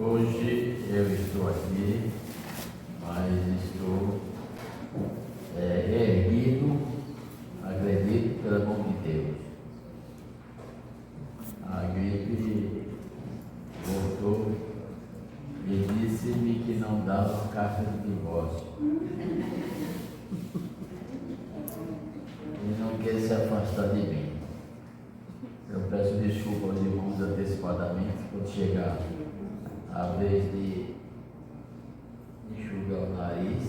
Hoje eu estou aqui, mas estou erguido, acredito, pela mão de Deus. A gripe voltou e disse-me que não dava carta de divórcio. E não quer se afastar de mim. Eu peço desculpa aos irmãos antecipadamente quando chegar a vez de enxugar o nariz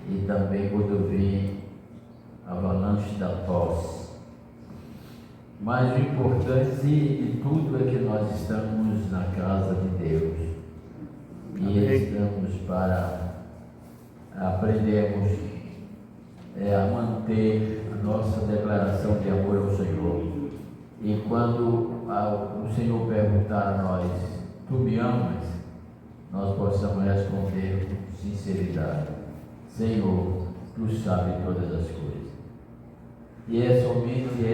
e também quando vir a avalanche da tosse. Mas o importante de tudo é que nós estamos na casa de Deus e estamos para aprendermos a manter a nossa declaração de amor ao Senhor. E quando o Senhor perguntar a nós: tu me amas? Nós possamos responder com sinceridade: Senhor, tu sabes todas as coisas. E é somente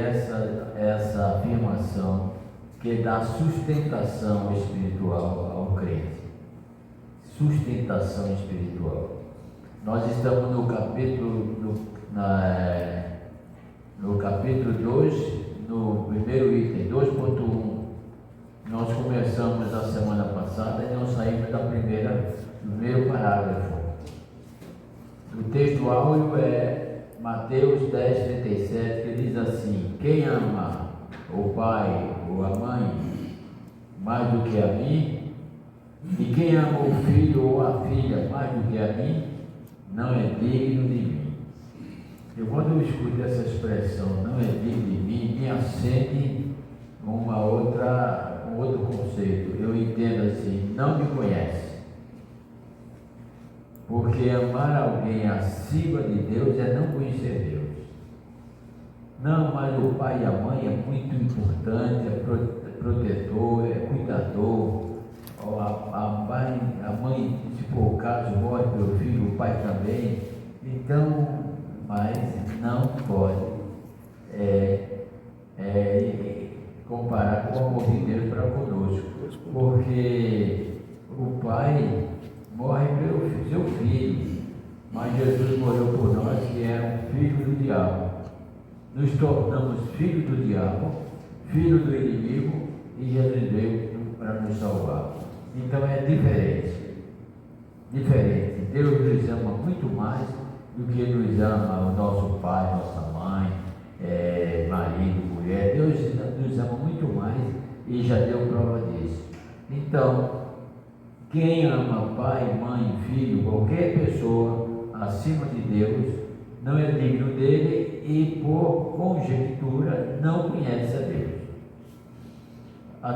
essa afirmação que dá sustentação espiritual ao crente. Sustentação espiritual. Nós estamos no capítulo 2, no primeiro item, 2.1. Nós começamos a semana passada e não saímos do primeiro parágrafo. O texto áureo é Mateus 10:37, que diz assim: quem ama o pai ou a mãe mais do que a mim, e quem ama o filho ou a filha mais do que a mim, não é digno de mim. E quando eu escuto essa expressão, não é digno de mim, me acende um outro conceito. Eu entendo assim: não me conhece. Porque amar alguém acima de Deus é não conhecer Deus. Não, mas o pai e a mãe é muito importante, é protetor, é cuidador. A mãe, se for o caso, morre pelo filho, o pai também. Então, mas não pode comparar com o amor de Deus para conosco, porque o pai morre pelo seu filho, mas Jesus morreu por nós, que era um filho do diabo. Nos tornamos filhos do diabo, filho do inimigo, e Jesus veio para nos salvar. Então é diferente. Deus nos ama muito mais do que nos ama o nosso pai, nossa mãe, marido, mulher. Deus nos ama muito mais e já deu prova disso. Então, quem ama pai, mãe, filho, qualquer pessoa acima de Deus, não é digno dele e, por conjectura, não conhece a Deus. A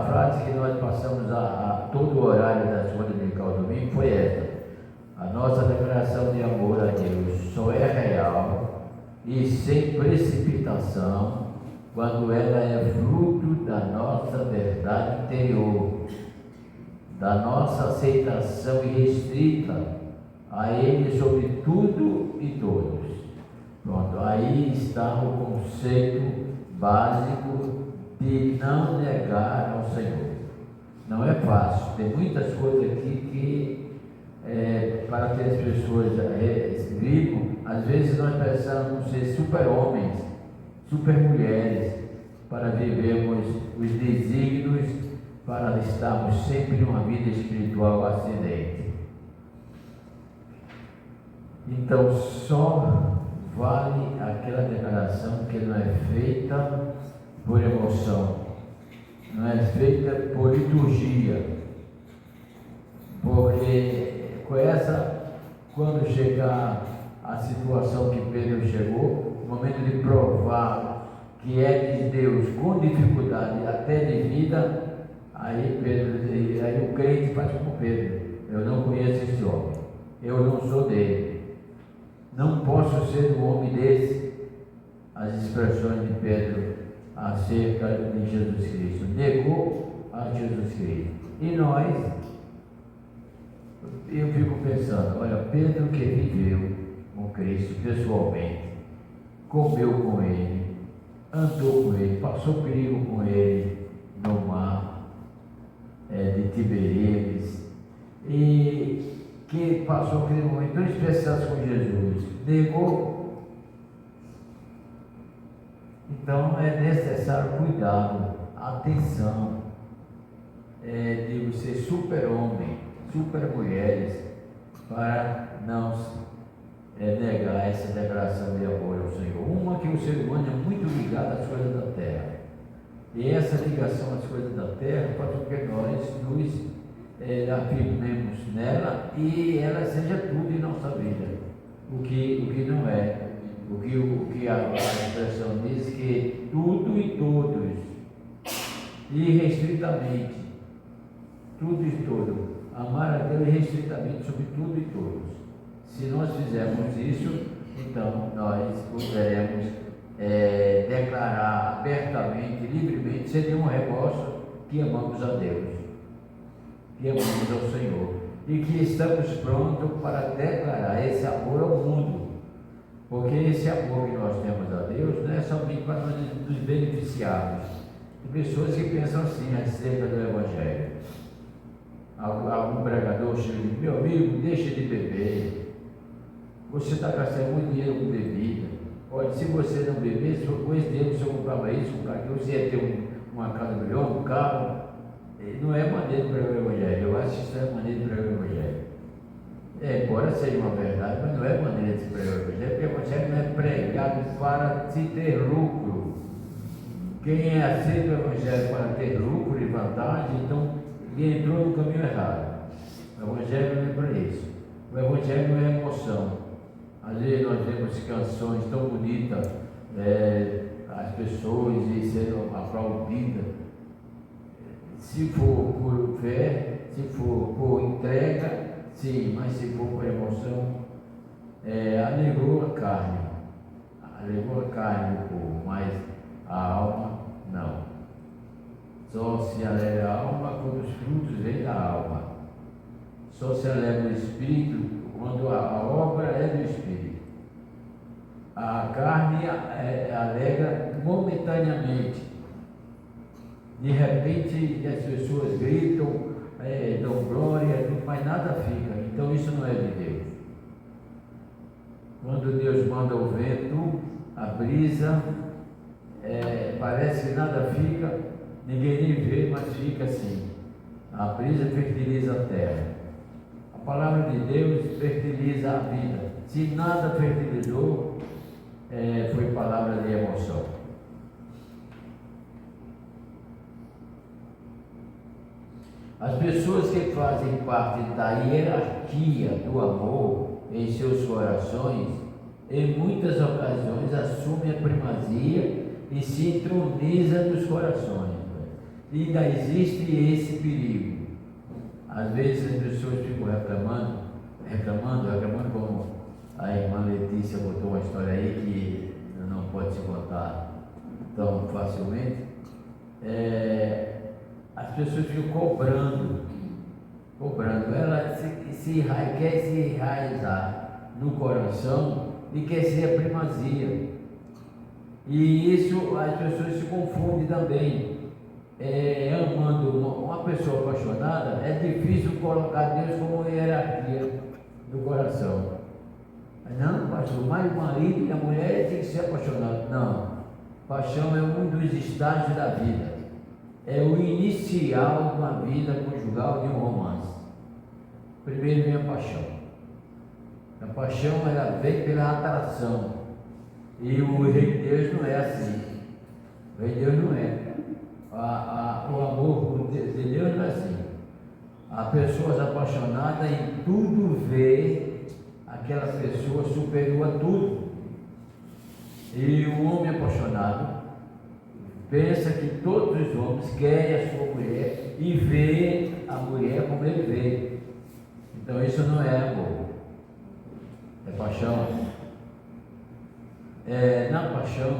frase que nós passamos a todo o horário da escola dominical domingo foi esta: a nossa declaração de amor a Deus só é real e sem precipitação quando ela é fruto da nossa verdade interior, da nossa aceitação irrestrita a Ele sobre tudo e todos. Pronto, aí está o conceito básico de não negar ao Senhor. Não é fácil, tem muitas coisas aqui que para que as pessoas vivam, às vezes nós precisamos ser super-homens, super-mulheres, para vivermos os desígnios, para estarmos sempre numa vida espiritual ascendente. Então, só vale aquela declaração que não é feita por emoção, não é feita por liturgia, porque quando chegar a situação que Pedro chegou, o momento de provar que é de Deus com dificuldade até de vida, aí o crente faz como Pedro: eu não conheço esse homem, eu não sou dele, não posso ser um homem desse. As expressões de Pedro acerca de Jesus Cristo, negou a Jesus Cristo. E nós, eu fico pensando, olha, Pedro que viveu com Cristo pessoalmente, comeu com ele, andou com ele, passou perigo com ele no mar, de Tiberíades, e que passou aquele momento tão especial com Jesus, negou. Então é necessário cuidado, atenção, de ser super-homem, super-mulheres, para não negar essa declaração de amor ao Senhor. Uma, que o ser humano é muito ligado às coisas da terra, e essa ligação às coisas da terra faz com que nós nos afirmemos nela e ela seja tudo em nossa vida, o que não é, o que a expressão diz, que tudo e todos, irrestritamente, tudo e todo, amar a Deus irrestritamente sobre tudo e todos. Se nós fizermos isso, então nós poderemos declarar abertamente, livremente, sem nenhum remorso, que amamos a Deus, que amamos ao Senhor, e que estamos prontos para declarar esse amor ao mundo, porque esse amor que nós temos a Deus não é somente para nós nos beneficiarmos. Tem pessoas que pensam assim acerca do Evangelho. Algum pregador chega e diz: meu amigo, deixa de beber, você está gastando muito dinheiro com bebida. Olha, se você não bebesse, com esse dinheiro você comprava isso, comprava aquilo, você ia ter uma casa melhor, um carro. Não é maneira de pregar o Evangelho. Eu acho que isso é maneira de pregar o Evangelho. Embora seja uma verdade, mas não é maneira de se pregar o Evangelho, porque o Evangelho não é pregado para se ter lucro. Quem aceita o Evangelho para ter lucro e vantagem, então ele entrou no caminho errado. O Evangelho não é para isso. O Evangelho não é emoção. Às vezes nós vemos canções tão bonitas, as pessoas e sendo aplaudidas. Se for por fé, se for por entrega, sim, mas se for por emoção, alegrou a carne do povo, mas a alma não. Só se alegra a alma quando os frutos vêm da alma. Só se alegra o espírito quando a obra é do espírito. A carne alegra momentaneamente. De repente as pessoas gritam, dão glória, mas nada fica. Então isso não é de Deus. Quando Deus manda o vento, a brisa, parece que nada fica, ninguém nem vê, mas fica assim. A brisa fertiliza a terra. A palavra de Deus fertiliza a vida. Se nada fertilizou, foi palavra de emoção. As pessoas que fazem parte da hierarquia do amor em seus corações, em muitas ocasiões assumem a primazia e se entronizam nos corações. E ainda existe esse perigo. Às vezes as pessoas ficam reclamando, como a irmã Letícia botou uma história aí que não pode se contar tão facilmente. As pessoas ficam cobrando, ela quer se enraizar no coração e quer ser a primazia, e isso as pessoas se confundem também. Amando uma pessoa apaixonada, é difícil colocar Deus como hierarquia do coração. Não, pastor, mas o marido e a mulher tem que ser apaixonado. Não, paixão é um dos estágios da vida. É o inicial de uma vida conjugal, de um romance. Primeiro vem a paixão. A paixão, ela vem pela atração. E o rei de Deus não é assim. O rei de Deus não é. O amor de Deus não é assim. A pessoa apaixonada em tudo vê aquela pessoa superior a tudo. E o homem apaixonado pensa que todos os homens querem a sua mulher e vê a mulher como ele vê. Então isso não é amor, é paixão. Na paixão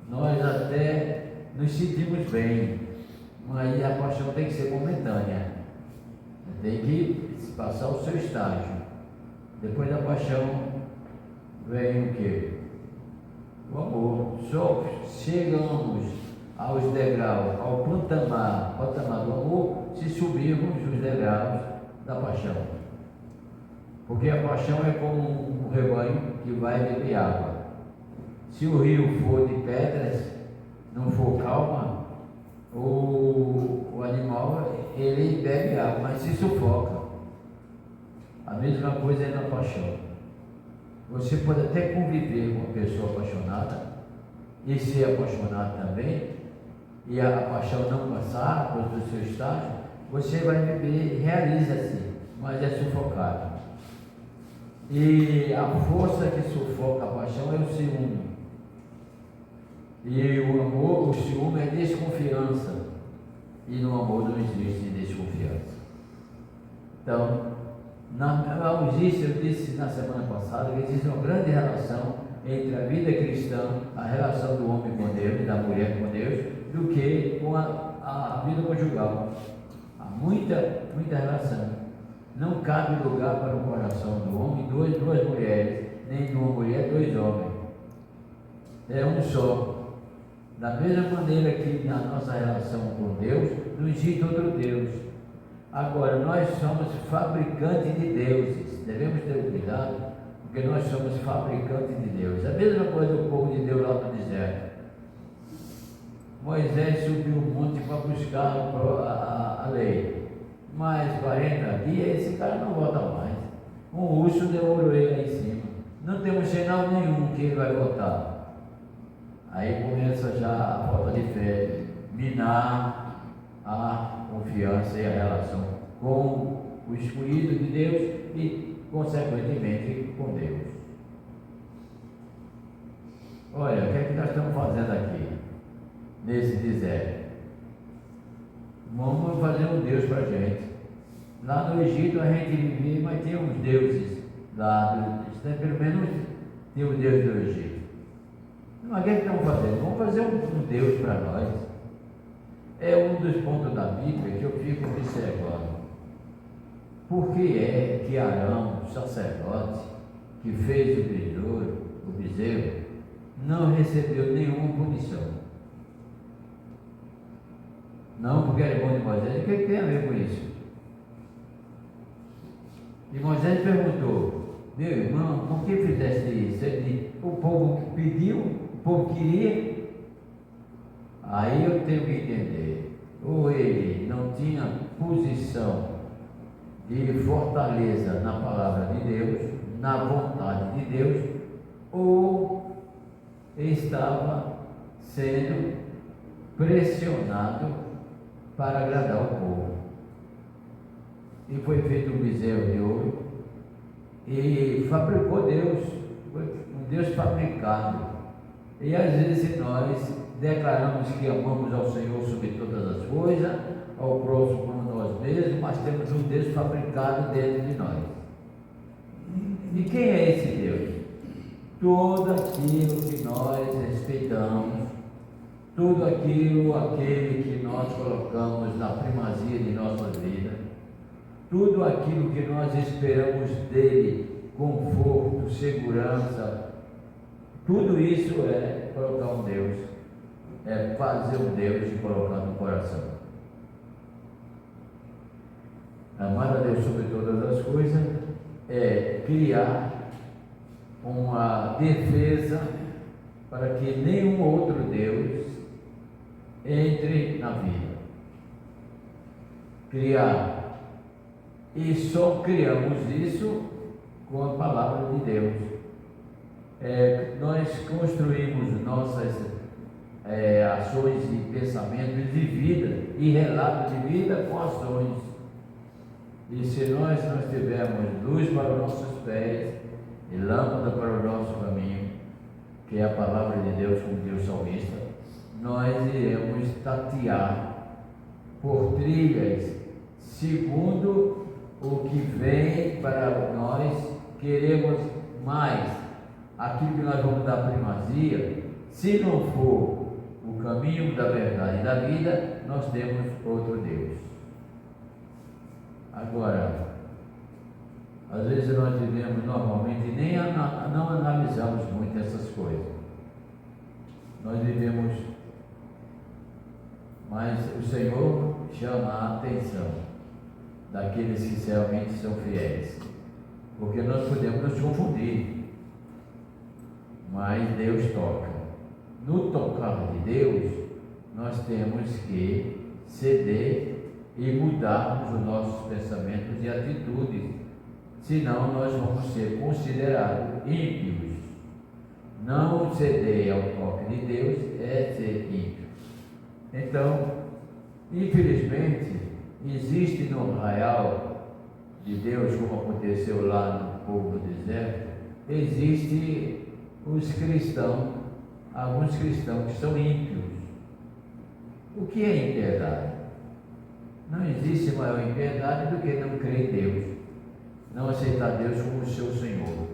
nós até nos sentimos bem, mas a paixão tem que ser momentânea, tem que passar o seu estágio. Depois da paixão vem o quê? O amor. Só chegamos aos degraus, ao patamar do amor, se subirmos os degraus da paixão. Porque a paixão é como um rebanho que vai beber água. Se o rio for de pedras, não for calma, o animal ele bebe água, mas se sufoca. A mesma coisa é na paixão. Você pode até conviver com uma pessoa apaixonada e ser apaixonado também, e a paixão não passar do seu estágio, você vai viver, realiza-se, mas é sufocado. E a força que sufoca a paixão é o ciúme. E o amor, o ciúme é desconfiança. E no amor não existe desconfiança. Então, eu disse na semana passada que existe uma grande relação entre a vida cristã, a relação do homem com Deus e da mulher com Deus, do que com a vida conjugal. Há muita relação. Não cabe lugar para o coração do homem duas mulheres, nem de uma mulher dois homens. É um só. Da mesma maneira que na nossa relação com Deus, não existe outro Deus. Agora, nós somos fabricantes de deuses. Devemos ter cuidado, porque nós somos fabricantes de Deus. A mesma coisa do povo de Deus lá no deserto. Moisés subiu o monte para buscar a lei. Mas 40 dias, esse cara não volta mais. Um urso devorou ele lá em cima. Não temos sinal nenhum que ele vai voltar. Aí começa já a falta de fé, minar a confiança e a relação com o escolhido de Deus e, consequentemente, com Deus. Olha, o que é que nós estamos fazendo aqui, nesse deserto? Vamos fazer um Deus para a gente. Lá no Egito a gente vivia, mas tinha uns deuses lá, pelo menos tinha o Deus do Egito. Mas o que estamos fazendo? Vamos fazer um Deus para nós. É um dos pontos da Bíblia que eu fico observando. Por que é que Arão, o sacerdote, que fez o bezerro, não recebeu nenhuma punição? Não, porque era bom de Moisés. O que tem a ver com isso? E Moisés perguntou: meu irmão, por que fizeste isso? Ele disse: o povo pediu, o povo queria. Aí eu tenho que entender, ou ele não tinha posição de fortaleza na palavra de Deus, na vontade de Deus, ou estava sendo pressionado para agradar o povo. E foi feito um bezerro de ouro e fabricou Deus, um Deus fabricado. E às vezes nós declaramos que amamos ao Senhor sobre todas as coisas, ao próximo como nós mesmos, mas temos um Deus fabricado dentro de nós. E quem é esse Deus? Tudo aquilo que nós respeitamos, tudo aquele que nós colocamos na primazia de nossa vida, tudo aquilo que nós esperamos dele, conforto, segurança, tudo isso é colocar um Deus, é fazer um Deus e colocar no coração. Amar a Deus sobre todas as coisas é criar uma defesa para que nenhum outro Deus entre na vida. Criar. E só criamos isso com a palavra de Deus. Nós construímos nossas ações e pensamentos de vida e relatos de vida com ações. E se nós tivermos luz para os nossos pés e lâmpada para o nosso caminho, que é a palavra de Deus, como diz o salmista, nós iremos tatear por trilhas segundo o que vem para nós. Queremos mais aquilo que nós vamos dar primazia. Se não for o caminho da verdade e da vida, nós temos outro Deus. Agora, às vezes nós vivemos normalmente e nem não analisamos muito essas coisas. Nós vivemos Mas o Senhor chama a atenção daqueles que realmente são fiéis, porque nós podemos nos confundir, mas Deus toca. No tocar de Deus, nós temos que ceder e mudarmos os nossos pensamentos e atitudes, senão nós vamos ser considerados ímpios. Não ceder ao toque de Deus é ser ímpio. Então, infelizmente, existe no arraial de Deus, como aconteceu lá no povo do deserto, existe os cristãos, alguns cristãos que são ímpios. O que é impiedade? Não existe maior impiedade do que não crer em Deus, não aceitar Deus como seu Senhor,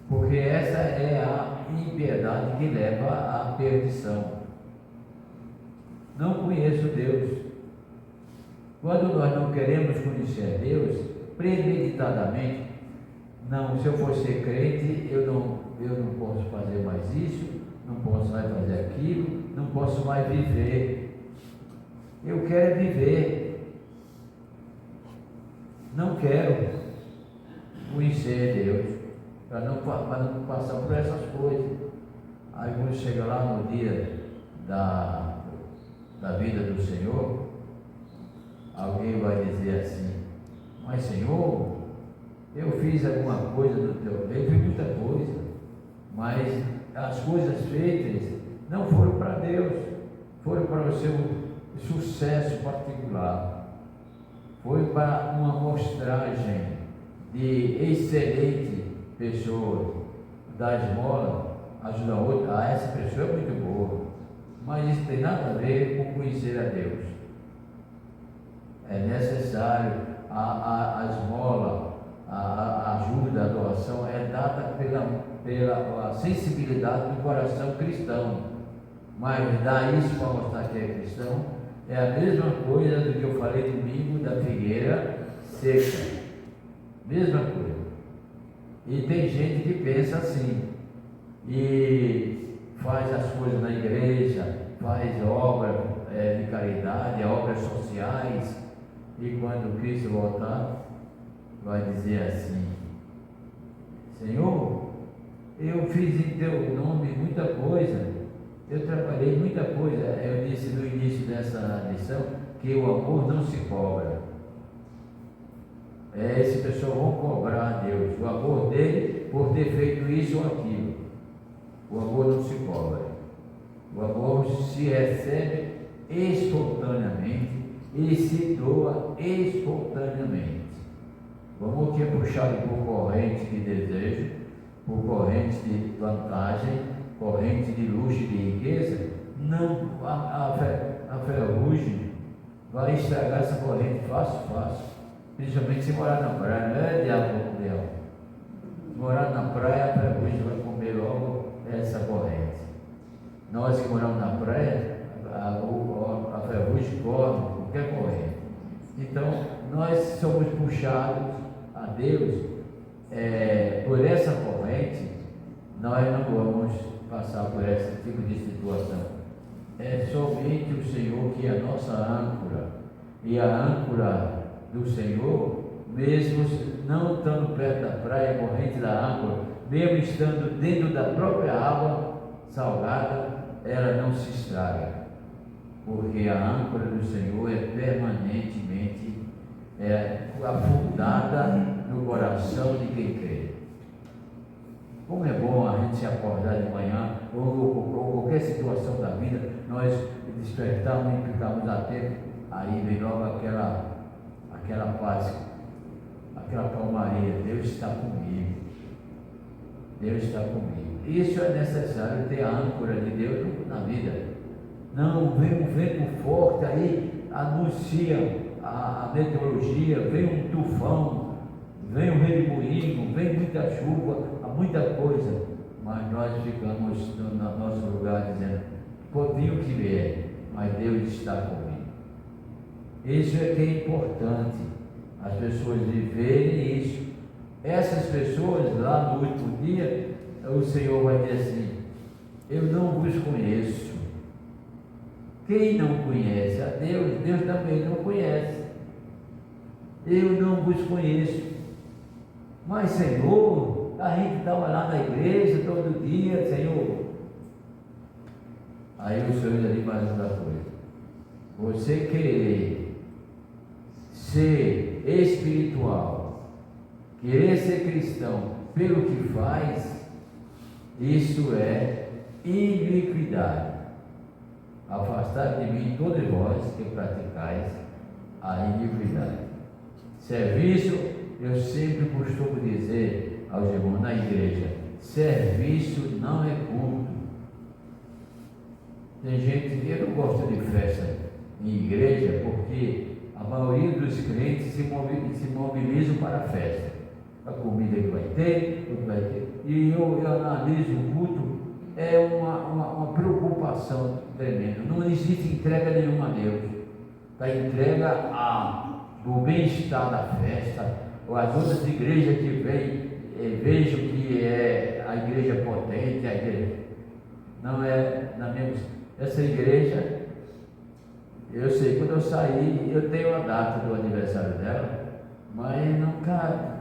porque essa é a impiedade que leva à perdição. Não conheço Deus. Quando nós não queremos conhecer Deus, premeditadamente, não, se eu for ser crente, eu não posso fazer mais isso, não posso mais fazer aquilo, não posso mais viver. Eu quero viver. Não quero conhecer Deus, para não passar por essas coisas. Aí quando chega lá no dia da vida do Senhor, alguém vai dizer assim: mas Senhor, eu fiz alguma coisa do teu bem, fiz muita coisa, mas as coisas feitas não foram para Deus, foram para o seu sucesso particular, foi para uma mostragem de excelente pessoa, da esmola, ajudar a outra. Essa pessoa é muito boa, mas isso tem nada a ver com conhecer a Deus. É necessário a esmola, a ajuda, a doação é dada pela sensibilidade do coração cristão, mas dar isso para mostrar que é cristão é a mesma coisa do que eu falei domingo da figueira seca, mesma coisa. E tem gente que pensa assim, e faz as coisas na igreja, faz obras de caridade, obras sociais, e quando Cristo voltar, vai dizer assim: Senhor, eu fiz em teu nome muita coisa, eu trabalhei muita coisa. Eu disse no início dessa lição que o amor não se cobra. Esse pessoal vão cobrar a Deus o amor dele por ter feito isso ou aquilo. O amor não se cobra. O amor se recebe espontaneamente e se doa espontaneamente. O amor que é puxado por corrente de desejo, por corrente de vantagem, corrente de luxo e de riqueza, não, a ferrugem vai estragar essa corrente fácil. Principalmente se morar na praia, não é diabo com leão. Se morar na praia, a ferrugem vai comer logo essa corrente. Nós que moramos na praia, a ferrugem corre qualquer corrente. Então, nós somos puxados a Deus por essa corrente. Nós não vamos passar por esse tipo de situação. É somente o Senhor que é a nossa âncora, e a âncora do Senhor, mesmo não estando perto da praia, a corrente da âncora, mesmo estando dentro da própria água salgada, ela não se estraga, porque a âncora do Senhor é permanentemente afundada no coração de quem crê. Como é bom a gente se acordar de manhã, ou qualquer situação da vida, nós despertarmos e ficarmos atentos, aí vem logo aquela paz, aquela calmaria. Deus está comigo. Deus está comigo. Isso é necessário, ter a âncora de Deus na vida. Não vem um vento forte aí, anuncia a meteorologia, vem um tufão, vem um redemoinho, vem muita chuva, muita coisa, mas nós ficamos no nosso lugar dizendo: pode o que vier, mas Deus está comigo. Isso é que é importante, as pessoas viverem isso. Essas pessoas lá no último dia, o Senhor vai dizer assim: eu não vos conheço. Quem não conhece a Deus, Deus também não conhece. Eu não vos conheço. Mas, Senhor, a gente estava lá na igreja todo dia, Senhor. Aí o Senhor diz ali mais outra coisa. Você querer ser espiritual, querer ser cristão pelo que faz, isso é iniquidade. Afastar de mim todos vós que praticais a iniquidade. Serviço, eu sempre costumo dizer aos irmãos na igreja, serviço não é culto. Tem gente, eu não gosto de festa em igreja, porque a maioria dos crentes se mobilizam para a festa. A comida que vai ter, tudo vai ter. E eu analiso o culto, é uma preocupação tremenda. Não existe entrega nenhuma a Deus. A entrega do bem-estar da festa, ou as outras igrejas que vêm, vejo que é a igreja potente, a igreja. Não é na minha. Essa igreja, eu sei, quando eu saí, eu tenho a data do aniversário dela, mas nunca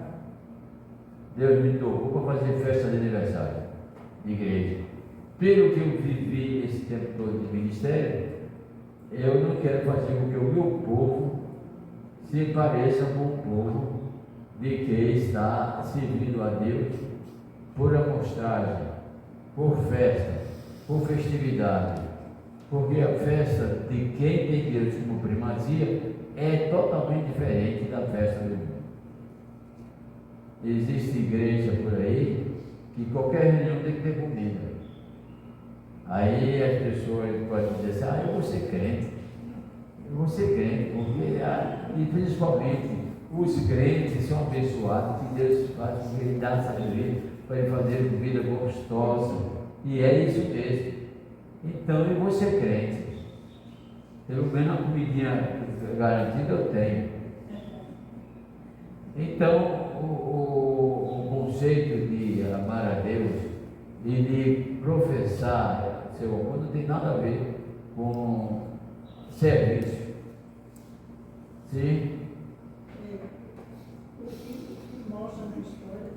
Deus me tocou para fazer festa de aniversário de igreja. Pelo que eu vivi esse tempo todo de ministério, eu não quero fazer com que o meu povo se pareça com o povo de quem está servindo a Deus por amostragem, por festa, por festividade. Porque a festa de quem tem Deus como primazia é totalmente diferente da festa do mundo. Existe igreja por aí que qualquer reunião tem que ter comida. Aí as pessoas podem dizer assim, eu vou ser crente. Eu vou ser crente, porque e principalmente os crentes são abençoados, que Deus faz com que Ele dá sabedoria para ele fazer comida gostosa. E é isso mesmo. Então eu vou ser crente. Pelo menos a comidinha garantida eu tenho. Então o conceito de amar a Deus e de professar seu amor não tem nada a ver com serviço. Sim? O que mostra na história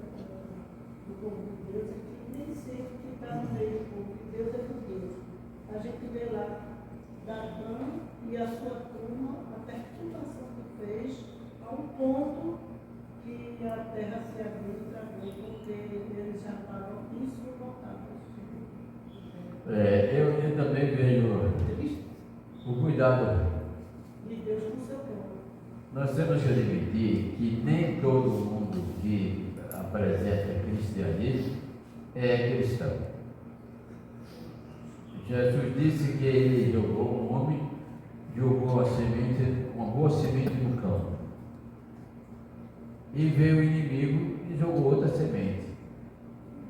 do povo de Deus é que nem sempre que está no meio do povo de Deus é por Deus. A gente vê lá Datã e a sua turma, a perturbação que fez, ao ponto que a terra se abriu e travou, porque eles já estavam insuportáveis. Eu também vejo o cuidado. De Deus com o seu povo. Nós temos que admitir que nem todo mundo que apresenta cristianismo é cristão. Jesus disse que ele jogou um homem, jogou uma boa semente no campo. E veio o inimigo e jogou outra semente.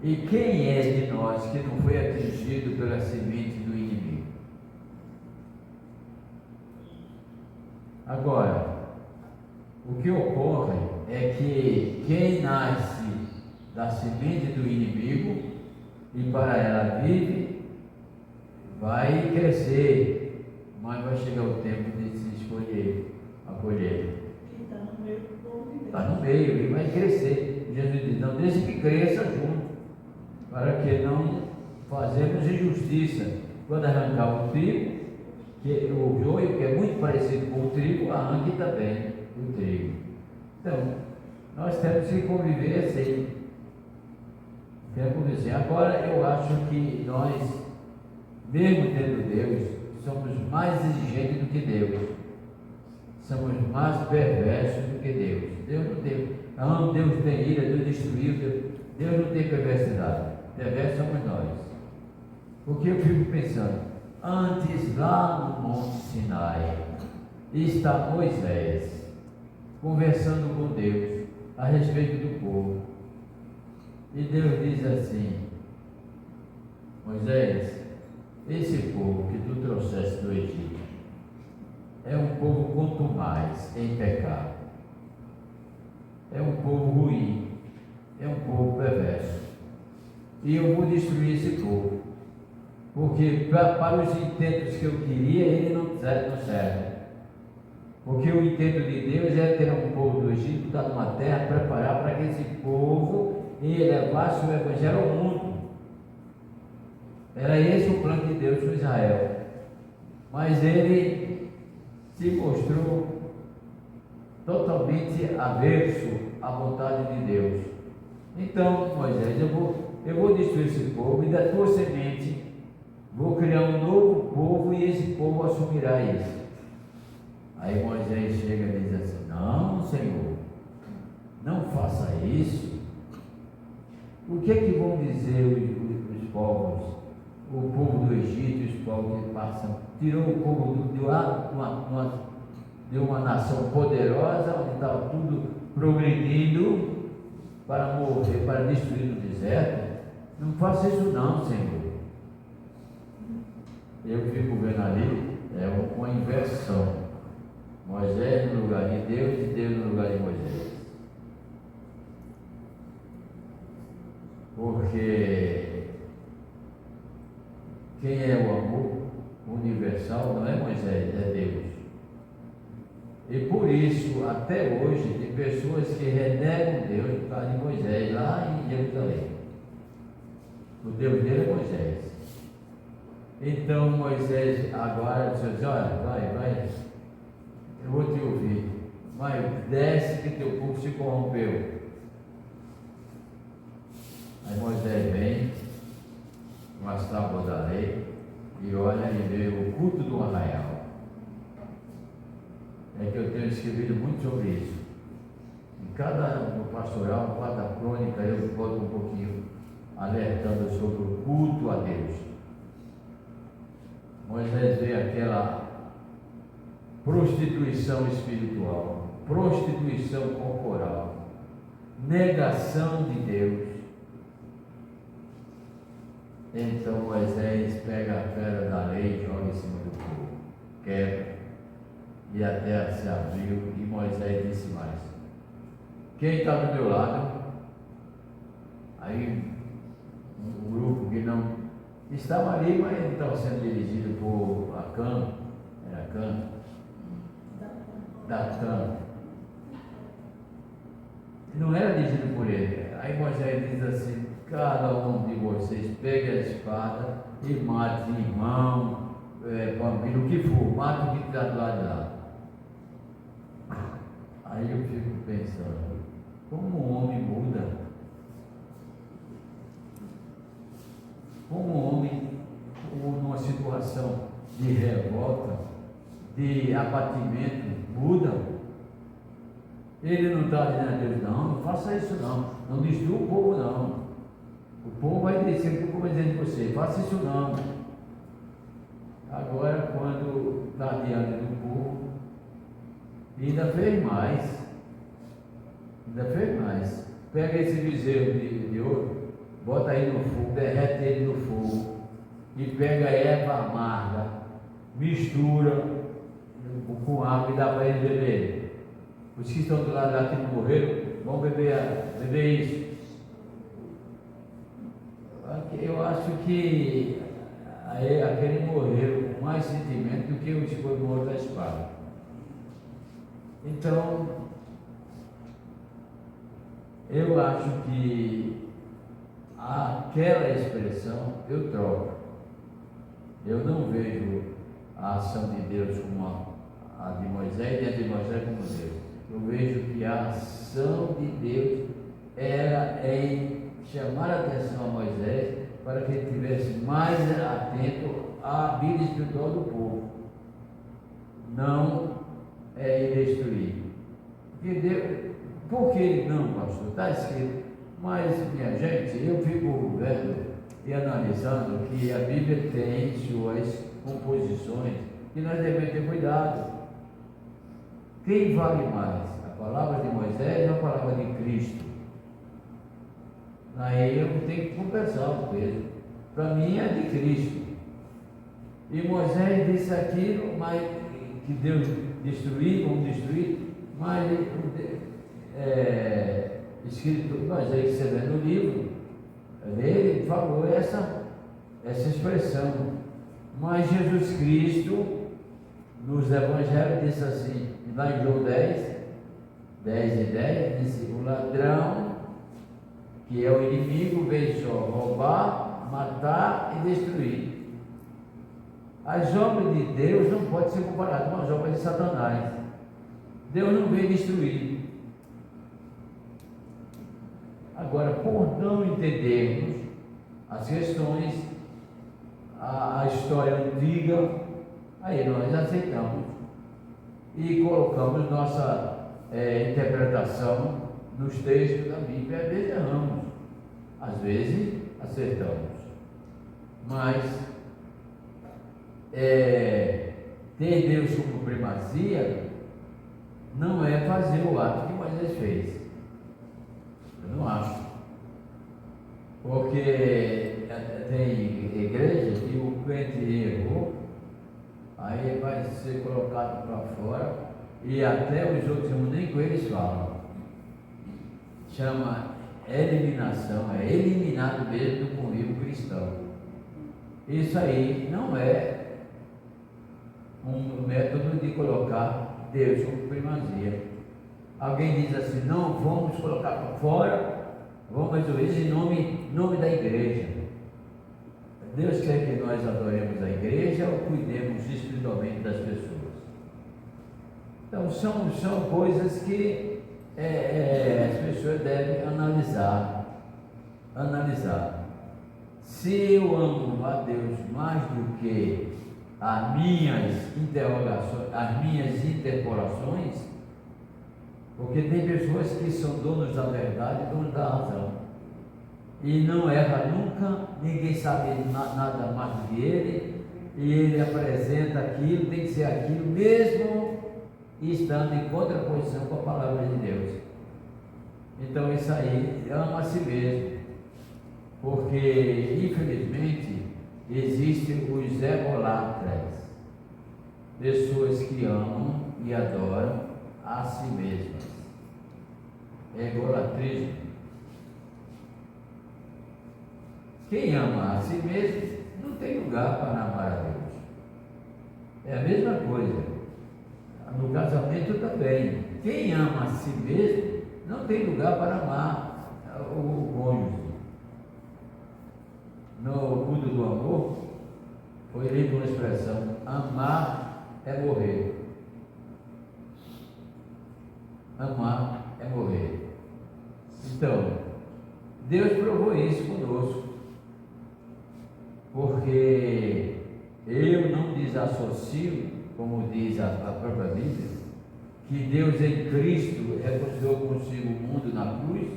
E quem é de nós que não foi atingido pela semente do inimigo? Agora, o que ocorre é que quem nasce da semente do inimigo e para ela vive, vai crescer, mas vai chegar o tempo de se escolher a colheita. Que está no meio do povo de Deus. Está no meio e vai crescer. Jesus diz, não deixe que cresça junto, para que não fazemos injustiça. Quando arrancar o trigo, o joio, que é muito parecido com o trigo, arranque também o trigo. Então, nós temos que conviver assim. Temos que conviver. Agora, eu acho que nós, mesmo tendo Deus, somos mais exigentes do que Deus. Somos mais perversos do que Deus. Deus não tem. Deus tem ira, Deus destruiu. Deus não tem perversidade. Perversos somos nós. Porque eu fico pensando, antes lá no Monte Sinai, está Moisés conversando com Deus a respeito do povo. E Deus diz assim: Moisés, esse povo que tu trouxeste do Egito é um povo contumaz em pecado, é um povo ruim, é um povo perverso, e eu vou destruir esse povo. Porque para os intentos que eu queria, ele não serve. Porque o intento de Deus é ter um povo do Egito, dar uma terra, preparar para que esse povo levasse o Evangelho ao mundo. Era esse o plano de Deus com Israel. Mas ele se mostrou totalmente averso à vontade de Deus. Então, Moisés, eu vou destruir esse povo, e da tua semente vou criar um novo povo, e esse povo assumirá isso. Aí Moisés chega e diz assim: não, Senhor, não faça isso. O que é que vão dizer os povos? O povo do Egito, os povos que passam, tirou o povo de uma nação poderosa, onde estava tudo progredindo, para morrer, para destruir no deserto. Não faça isso não, Senhor. Eu fico vendo ali, uma inversão. Moisés no lugar de Deus e Deus no lugar de Moisés. Porque quem é o amor universal não é Moisés, é Deus. E por isso, até hoje, tem pessoas que renegam Deus por causa de Moisés, lá em Jerusalém. O Deus dele é Moisés. Então Moisés agora diz: olha, vai, eu vou te ouvir, mas desce que teu povo se corrompeu. Aí Moisés vem com as tábuas da lei e olha e vê o culto do arraial. É que eu tenho escrevido muito sobre isso. Em cada pastoral, cada crônica, eu boto um pouquinho alertando sobre o culto a Deus. Moisés vê aquela prostituição espiritual, prostituição corporal, negação de Deus. Então Moisés pega a pedra da lei e joga em cima do povo, quebra, e a terra se abriu, e Moisés disse mais: quem está do meu lado? Aí um grupo que não estava ali, mas não estava sendo dirigido por Acã, era Acã, Datã, não era dirigido por ele. Aí Moisés diz assim: cada um de vocês pegue a espada e mate irmão, família, o que for, mate o que está do lado de lá. Aí eu fico pensando, como o homem muda, como o homem, numa situação de revolta, de abatimento, muda. Ele não está dizendo a Deus: não faça isso não destrua o povo não. O povo vai descer, o povo vai dizer de você: faça isso não. Agora, quando está diante do povo, ainda fez mais. Pega esse bezerro de ouro, bota aí no fogo, derrete ele no fogo, e pega a erva amarga, mistura com água e dá para eles beberem. Os que estão do lado lá que não morreram, vão beber isso. Eu acho que aquele morreu com mais sentimento do que os que foram mortos da espada. Então, eu acho que aquela expressão eu troco. Eu não vejo a ação de Deus como a de Moisés e a de Moisés como Deus. Eu vejo que a ação de Deus era em chamar a atenção a Moisés para que ele estivesse mais atento à vida espiritual do povo, não em destruir. Por que não, pastor? Está escrito. Mas, minha gente, eu fico vendo e analisando que a Bíblia tem suas composições e nós devemos ter cuidado. Quem vale mais? A palavra de Moisés ou a palavra de Cristo? Aí eu tenho que conversar com ele. Para mim é de Cristo. E Moisés disse aquilo, mas que Deus vamos destruir, mas escrito, Moisés que você vê no livro, ele falou essa expressão. Mas Jesus Cristo, nos evangelhos, disse assim, lá em João 10 e 10, disse: o ladrão, que é o inimigo, veio só roubar, matar e destruir. As obras de Deus não podem ser comparadas com as obras de Satanás. Deus não veio destruir. Agora, por não entendermos as questões, a história antiga, aí nós aceitamos e colocamos nossa interpretação nos textos da Bíblia. Às vezes erramos, às vezes acertamos, mas ter Deus como primazia não é fazer o ato que Moisés fez. Eu não acho, porque tem igreja que o crente errou, aí vai ser colocado para fora e até os outros nem com eles falam. Chama eliminação, é eliminado mesmo do convívio cristão. Isso aí não é um método de colocar Deus como primazia. Alguém diz assim: não, vamos colocar para fora, vamos resolver isso em nome da igreja. Deus quer que nós adoremos a igreja ou cuidemos espiritualmente das pessoas. Então são coisas que as pessoas devem analisar. Se eu amo a Deus mais do que as minhas interrogações, as minhas interpolações, porque tem pessoas que são donos da verdade, donos da razão, e não erra nunca, ninguém sabe nada mais do que ele, e ele apresenta aquilo, tem que ser aquilo, mesmo estando em contraposição com a palavra de Deus. Então isso aí ama a si mesmo, porque infelizmente existem os egolatras, pessoas que amam e adoram a si mesmas. Egolatrismo. Quem ama a si mesmo não tem lugar para amar a Deus. É a mesma coisa. No casamento também. Quem ama a si mesmo não tem lugar para amar o cônjuge. No culto do amor, foi lida uma expressão: amar é morrer. Amar é morrer. Então, Deus provou isso conosco, porque eu não desassocio, como diz a própria Bíblia, que Deus em Cristo reconciliou consigo o mundo na cruz.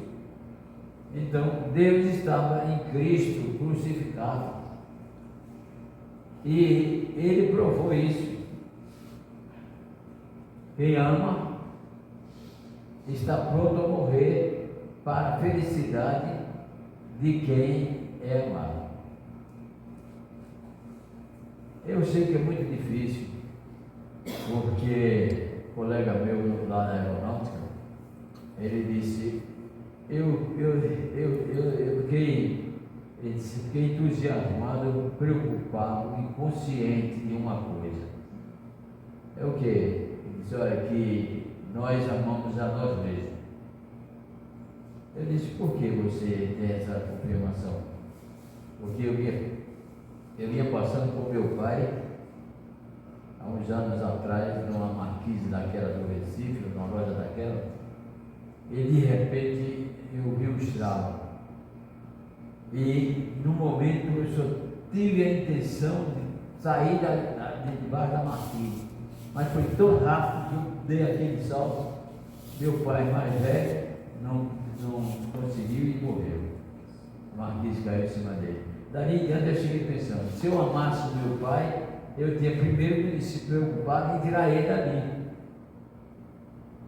Então, Deus estava em Cristo crucificado, e Ele provou isso. Quem ama está pronto a morrer para a felicidade de quem é amado. Eu sei que é muito difícil, porque um colega meu lá na aeronáutica, ele disse: eu fiquei entusiasmado, preocupado e consciente de uma coisa. É o que? Ele disse: olha, que nós amamos a nós mesmos. Eu disse: por que você tem essa confirmação? Porque eu ia passando com meu pai, há uns anos atrás, numa marquise daquela do Recife, numa loja daquela, e de repente eu vi um estralo. E no momento eu só tive a intenção de sair de debaixo da marquise, mas foi tão rápido que eu dei aquele salto. Meu pai mais velho não conseguiu e morreu. A marquise caiu em cima dele. Dali em diante eu cheguei pensando: se eu amasse o meu pai, eu tinha primeiro que se preocupar em tirar ele dali.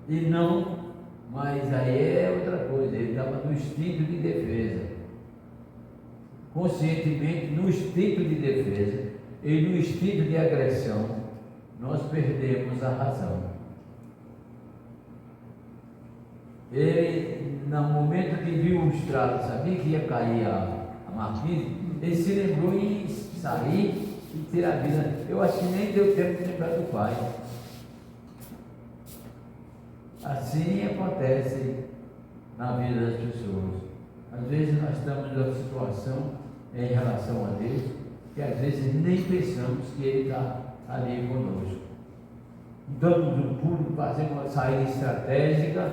E não, mas aí é outra coisa, ele estava no instinto de defesa. Conscientemente, no instinto de defesa e no instinto de agressão, nós perdemos a razão. Ele, no momento que viu o estralo, sabia que ia cair a marquise, ele se lembrou em sair e ter a vida. Eu acho que nem deu tempo de lembrar do pai. Assim acontece na vida das pessoas. Às vezes nós estamos numa situação em relação a Deus que às vezes nem pensamos que Ele está ali conosco. Damos um pulo, fazemos uma saída estratégica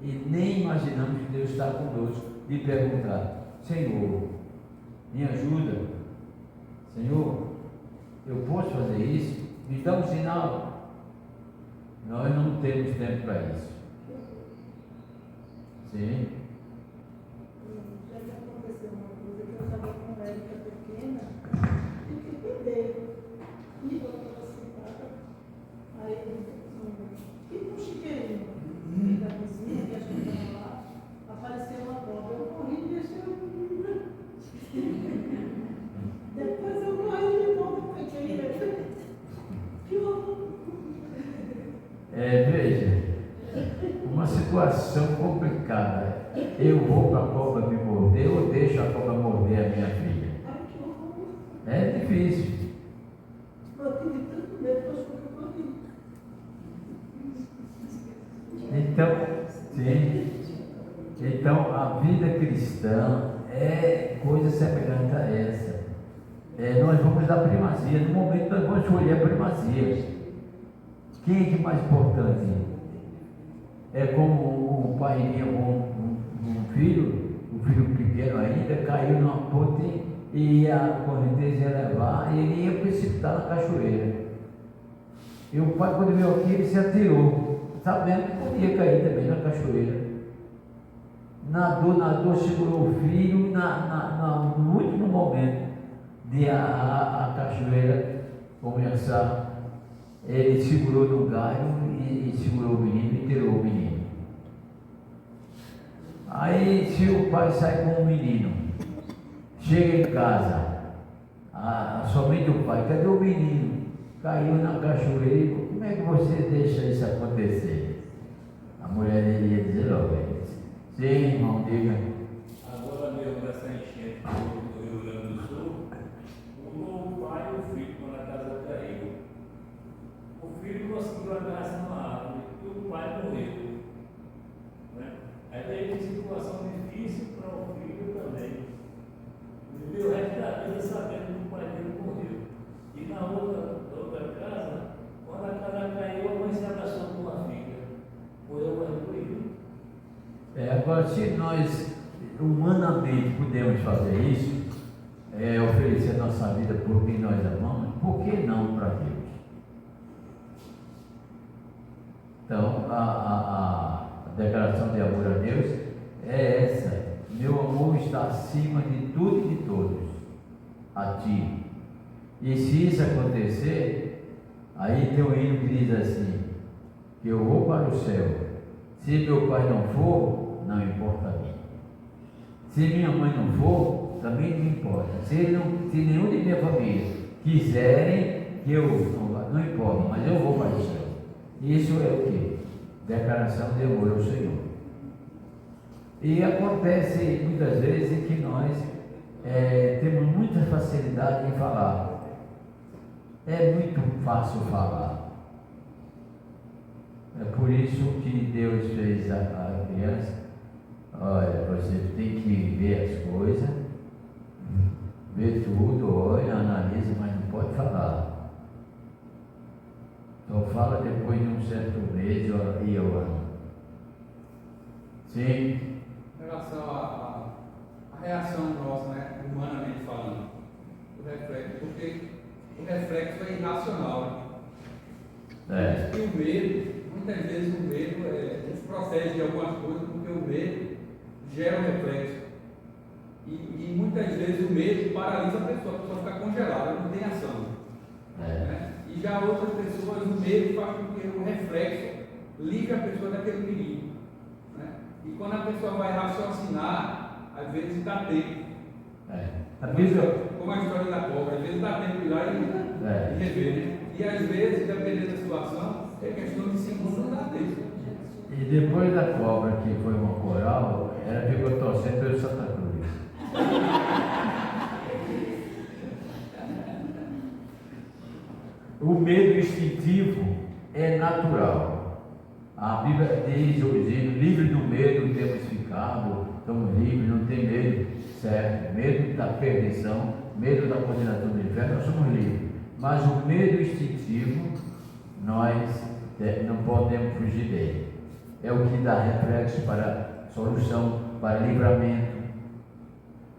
e nem imaginamos que Deus está conosco. E perguntar: Senhor, me ajuda. Senhor, eu posso fazer isso? Me dá um sinal. Nós não temos tempo para isso. Sim. Já que aconteceu uma coisa que eu estava com a Érica pequena e que perdeu. E eu estava sentada, aí tipo um chiqueirinho da vizinha que a gente estava lá, apareceu uma cobra. Eu corri e deixei depois eu corri de novo, peguei. Que horror! Veja, uma situação complicada. Eu vou para a cobra me morder ou deixo a cobra morder a minha filha? Ai, que horror! É difícil. Eu tive tanto medo, depois que eu corri. Então, sim. Então, a vida cristã é coisa semelhante a essa. Nós vamos dar primazia. No momento, nós vamos escolher a primazia. Quem é que é mais importante? É como o pai tinha um filho, o filho pequeno ainda, caiu numa ponte e a correnteza ia levar e ele ia precipitar na cachoeira. E o pai, quando viu aquilo, ele se atirou, sabendo que podia cair também na cachoeira. Nadou, segurou o filho no último momento de a cachoeira começar. Ele segurou no galho e segurou o menino e tirou o menino. Aí, se o pai sai com o menino, chega em casa, somente o pai: cadê o menino? Caiu na cachoeira. Como é que você deixa isso acontecer? A mulher dele ia dizer logo: sim, irmão, diga. Agora mesmo nessa enchente do Rio Grande do Sul, o pai e o filho, quando a casa caiu, o filho conseguiu agarrar-se numa árvore e o pai morreu. Né? Aí daí tem situação difícil para o filho também. Viveu o resto da vida sabendo que o pai dele morreu. E na outra casa, quando a casa caiu, a mãe se abraçou com a filha. Morreu mais do filho. Agora, se nós humanamente podemos fazer isso, oferecer nossa vida por quem nós amamos, por que não para Deus? Então, a declaração de amor a Deus é essa: meu amor está acima de tudo e de todos, a ti. E se isso acontecer, aí tem um hino que diz assim: que eu vou para o céu. Se meu pai não for, não importa a mim. Se minha mãe não for, também não importa. Se nenhum de minha família quiserem que eu não importa, mas eu vou para o céu. Isso é o que? Declaração de amor ao Senhor. E acontece muitas vezes que nós temos muita facilidade em falar. É muito fácil falar. É por isso que Deus fez a criança. Olha, você tem que ver as coisas, ver tudo, olha, analisa, mas não pode falar. Só fala depois de um certo mês e ano. Sim? Em relação à reação nossa, né, humanamente falando, o reflexo, porque o reflexo é irracional. Né? E o medo, muitas vezes o medo nos protege de algumas coisas, porque o medo gera um reflexo. E muitas vezes o medo paralisa a pessoa fica congelada, não tem ação. Né? E já outras pessoas, o medo faz com que o reflexo livre a pessoa daquele perigo. Né? E quando a pessoa vai raciocinar, às vezes dá tempo. Como a história da cobra, às vezes dá tempo de ir lá e rever. Né? E às vezes, dependendo da situação, é questão de segundos, não dá tempo. E depois da cobra, que foi uma coral, ela ficou torcendo pelo Santa Cruz. O medo instintivo é natural. A Bíblia diz, livre do medo temos ficado, estamos livres, não tem medo, certo? Medo da perdição, medo da condenação do inferno, nós somos livres. Mas o medo instintivo, nós não podemos fugir dele. É o que dá reflexo para solução, para livramento.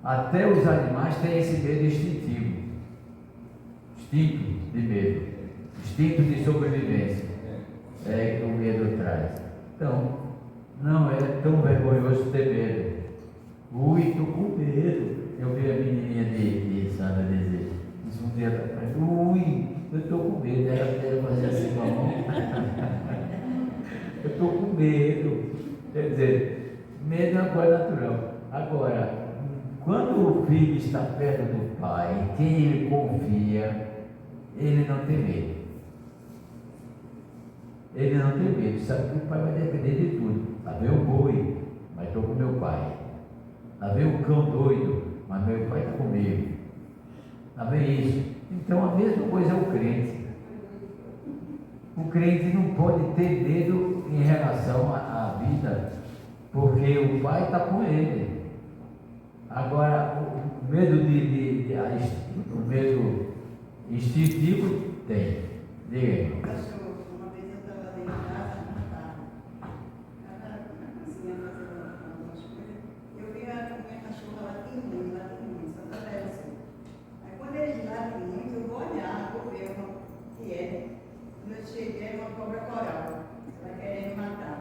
Até os animais têm esse medo instintivo, instinto de medo, instinto de sobrevivência, é que o medo traz. Então, não é tão vergonhoso ter medo. Ui, estou com medo. Eu vi a menininha de Sandra dizer, isso um dia atrás, ui, eu estou com medo. Ela fazia assim com a mão. Eu estou com medo. Quer dizer, medo é uma coisa natural. Agora, quando o filho está perto do pai, quem ele confia, ele não tem medo. Ele não tem medo, sabe que o pai vai depender de tudo. Lá vem o boi, mas estou com meu pai. Lá vem o cão doido, mas meu pai está comigo. Lá vem isso. Então a mesma coisa é o crente. O crente não pode ter medo em relação à vida, porque o pai está com ele. Agora, o medo o medo instintivo tem. Diga aí. Uma vez eu estava dentro de casa, na cozinha, fazendo algumas coisas, eu vi a minha cachorra latindo muito, só está velha assim. Aí quando eles latem muito, eu vou olhar, vou ver o que é. Quando eu cheguei, era uma cobra coral, ela querendo matar.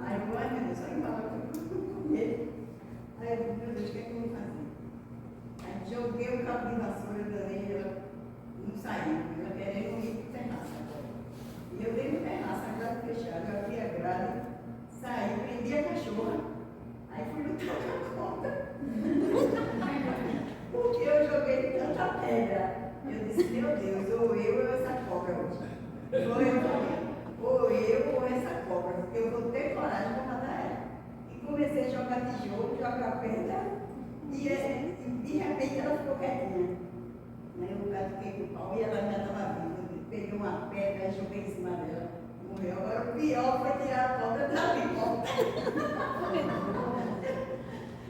Aí eu, ai meu Deus, só embala com ele. Aí eu, meu Deus, o que é que eu vou fazer? Aí joguei o cabo de vassoura também, ela não saiu, ela querendo ir para o terraço agora. E eu dei no terraço, a grade fechada, eu abri a grade, saí, prendi a cachorra, aí fui lutar com a cobra. Porque eu joguei tanta pedra. Eu disse, meu Deus, ou eu ou essa cobra hoje. Ou eu ou essa cobra, porque eu vou ter coragem para matar ela. E comecei a jogar tijolo, jogar pedra, e de repente ela ficou quietinha. Aí eu catuquei com o pau e ela já estava viva. Peguei uma pedra e joguei em cima dela. Morreu. Agora o pior foi tirar a cobra da pipoca.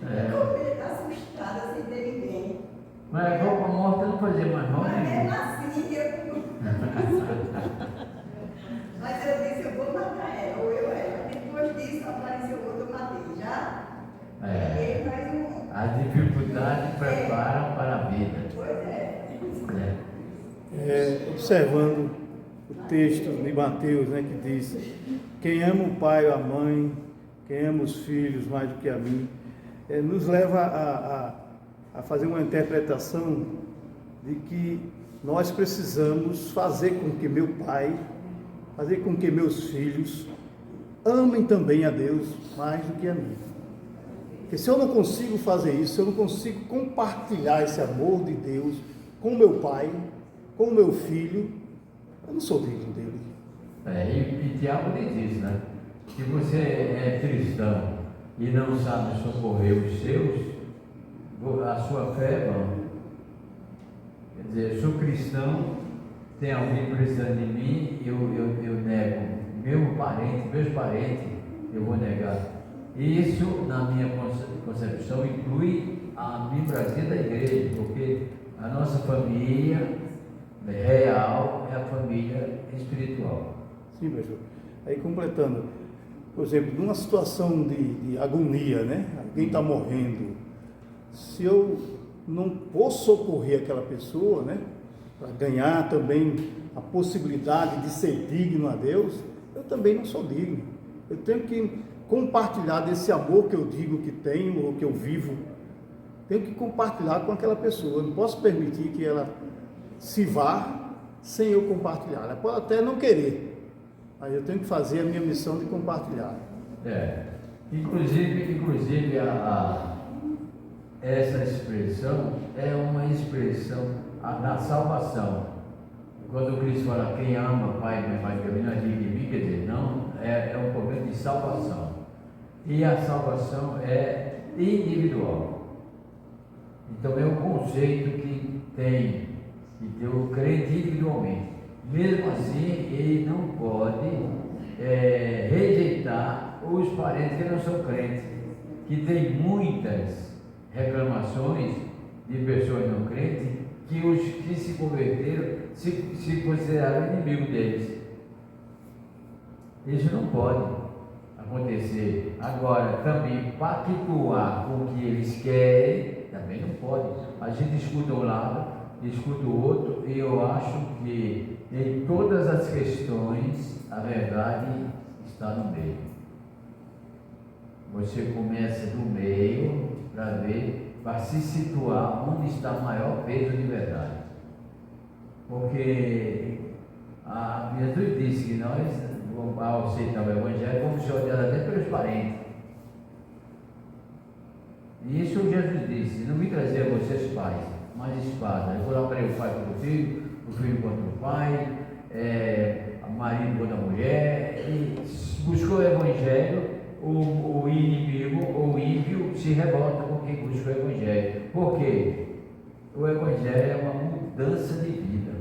A filha está assustada sem ter ninguém. Mas a roupa morta não fazia mais mal Mas nenhum. mesmo assim, mas eu disse, eu vou matar ela, ou eu ela. Depois disso apareceu outro, eu matei. Já? Peguei mais um. As dificuldades preparam para a vida. Pois é. Observando o texto de Mateus, né, que diz: quem ama o pai ou a mãe, quem ama os filhos mais do que a mim, nos leva a fazer uma interpretação de que nós precisamos fazer com que meu pai, fazer com que meus filhos amem também a Deus mais do que a mim. Porque se eu não consigo fazer isso, se eu não consigo compartilhar esse amor de Deus com meu pai, com o meu filho, eu não sou digno dele. E Tiago diz isso, né? Se você é cristão e não sabe socorrer os seus, a sua fé é vã. Quer dizer, eu sou cristão, tem alguém precisando de mim, eu nego. Meus parentes, eu vou negar. Isso, na minha concepção, inclui a membresia da igreja, porque a nossa família real é a família espiritual. Sim, pastor. Aí completando, por exemplo, numa situação de agonia, né? Alguém está morrendo. Se eu não vou socorrer aquela pessoa, né? Para ganhar também a possibilidade de ser digno a Deus, eu também não sou digno. Eu tenho que compartilhar desse amor que eu digo que tenho ou que eu vivo. Tenho que compartilhar com aquela pessoa. Eu não posso permitir que ela se vá sem eu compartilhar. Ela pode até não querer, mas eu tenho que fazer a minha missão de compartilhar. Inclusive essa expressão é uma expressão da salvação. Quando Cristo fala quem ama pai e mãe mais que a mim, não é digno de mim, quer dizer, não, é um problema de salvação. E a salvação é individual. Então é um conceito que tem que ter o crente individualmente. Mesmo assim, ele não pode rejeitar os parentes que não são crentes, que tem muitas reclamações de pessoas não crentes, que os que se converteram se consideraram inimigos deles. Isso não pode acontecer. Agora, também pactuar com o que eles querem, também não pode. A gente escuta um lado, escuta o outro, e eu acho que em todas as questões a verdade está no meio. Você começa do meio para ver, para se situar onde está o maior peso de verdade. Porque a Jesus disse que nós, ao aceitar o Evangelho, vamos ser odiados até pelos parentes. E isso Jesus disse: não vim trazer a vocês pais, mas espada. Eu colocarei o pai contra o filho contra o pai, a marido contra a mulher. E buscou o Evangelho, o inimigo ou o ímpio se revolta com quem busca o Evangelho. Por quê? O Evangelho é uma mudança de vida.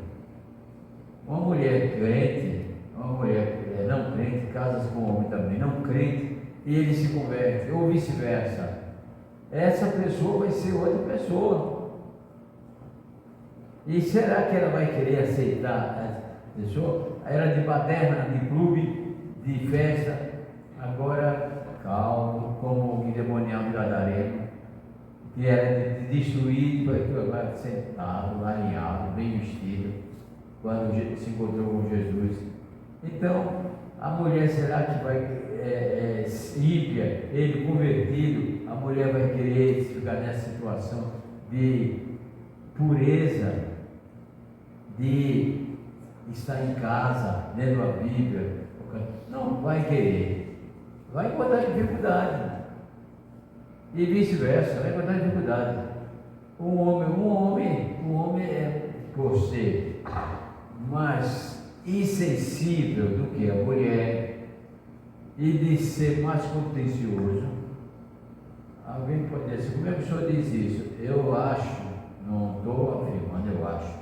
Uma mulher crente, uma mulher não crente, casa com um homem também não crente, e ele se converte, ou vice-versa. Essa pessoa vai ser outra pessoa. E será que ela vai querer aceitar a pessoa? Era de baderna, de clube, de festa, agora calmo, como o endemoniado gadareno, que era de destruir, agora sentado, alinhado, bem vestido, quando se encontrou com Jesus. Então, a mulher, será que vai ímpia, ele convertido, a mulher vai querer ficar nessa situação de pureza, de estar em casa, lendo a Bíblia? Não vai querer, vai encontrar dificuldade, e vice-versa, vai encontrar dificuldade. Um homem é por ser mais insensível do que a mulher e de ser mais contencioso. Alguém pode dizer, como é que o senhor diz isso? Eu acho, não estou afirmando, eu acho,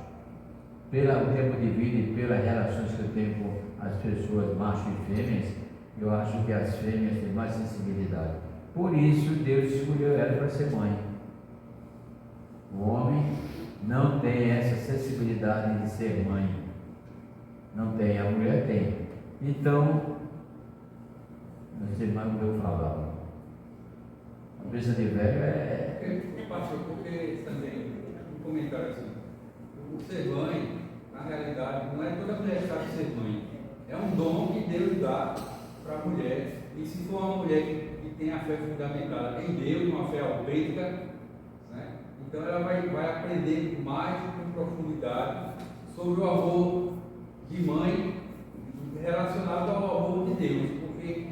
pelo tempo de vida e pelas relações que eu tenho com as pessoas, machos e fêmeas, eu acho que as fêmeas têm mais sensibilidade. Por isso Deus escolheu ela para ser mãe. O homem não tem essa sensibilidade de ser mãe. Não tem, a mulher tem. Então, não sei mais o que eu falava. A cabeça de velho Pastor, porque também, um comentário assim, o ser mãe, na realidade, não é toda mulher que sabe ser mãe. É um dom que Deus dá para a mulher. E se for uma mulher que tem a fé fundamentada em Deus, uma fé autêntica, né? Então ela vai aprender mais com profundidade sobre o amor de mãe relacionado ao amor de Deus, porque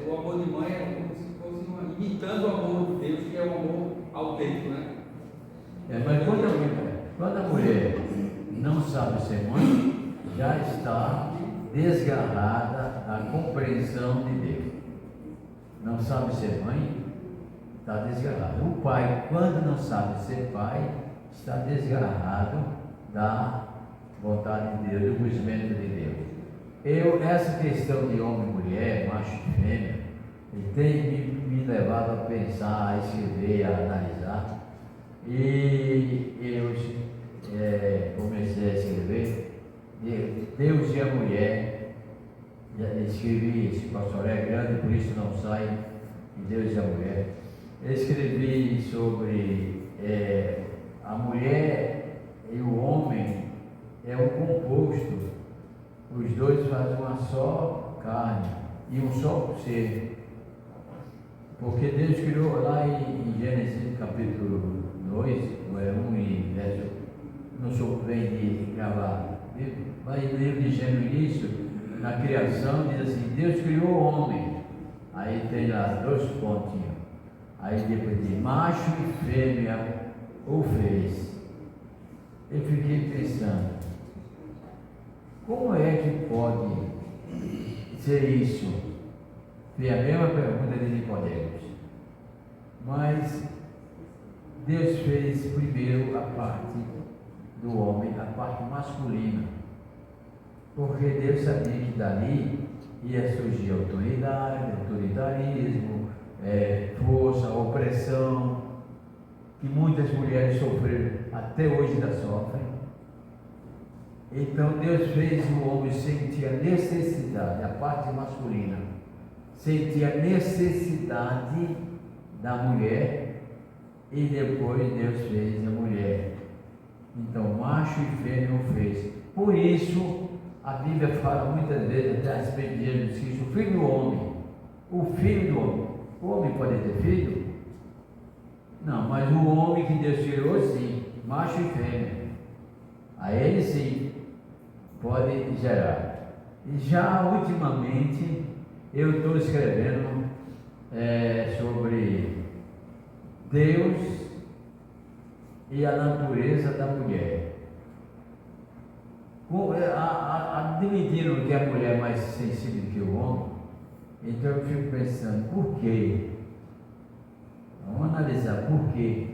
o amor de mãe é como se fosse imitando o amor de Deus, que é o amor autêntico, né? Mas quando a mulher não sabe ser mãe, já está desgarrada da compreensão de Deus. Não sabe ser mãe, está desgarrado. O pai, quando não sabe ser pai, está desgarrado da vontade de Deus, do conhecimento de Deus. Essa questão de homem e mulher, macho e fêmea, tem me levado a pensar, a escrever, a analisar. E eu comecei a escrever Deus e a mulher. Escrevi, esse pastor é grande, por isso não sai, Deus e a mulher. Eu escrevi sobre a mulher e o homem é um composto, os dois fazem uma só carne e um só ser, porque Deus criou lá em Gênesis capítulo 2, 1 e verso, não sou bem de gravar, mas no livro de Gênesis, na criação, diz assim: Deus criou o homem, aí tem lá 2 pontinhos, aí depois de macho e fêmea o fez. Eu fiquei pensando, como é que pode ser isso? Foi a mesma pergunta de Nicodemos. Mas Deus fez primeiro a parte do homem, a parte masculina. Porque Deus sabia que dali ia surgir autoridade, autoritarismo, força, opressão, que muitas mulheres sofreram, até hoje ainda sofrem. Então Deus fez o homem sentir a necessidade, a parte masculina, sentir a necessidade da mulher, e depois Deus fez a mulher. Então macho e fêmea o fez. Por isso a Bíblia fala muitas vezes até a respeito de Jesus Cristo, o filho do homem, o filho do homem. O homem pode ter filho? Não, mas o homem que Deus tirou, sim, macho e fêmea. A ele sim pode gerar. E já ultimamente eu estou escrevendo sobre Deus e a natureza da mulher. Admitindo que a mulher é mais sensível que o homem, então eu fico pensando, por quê? Vamos analisar por quê.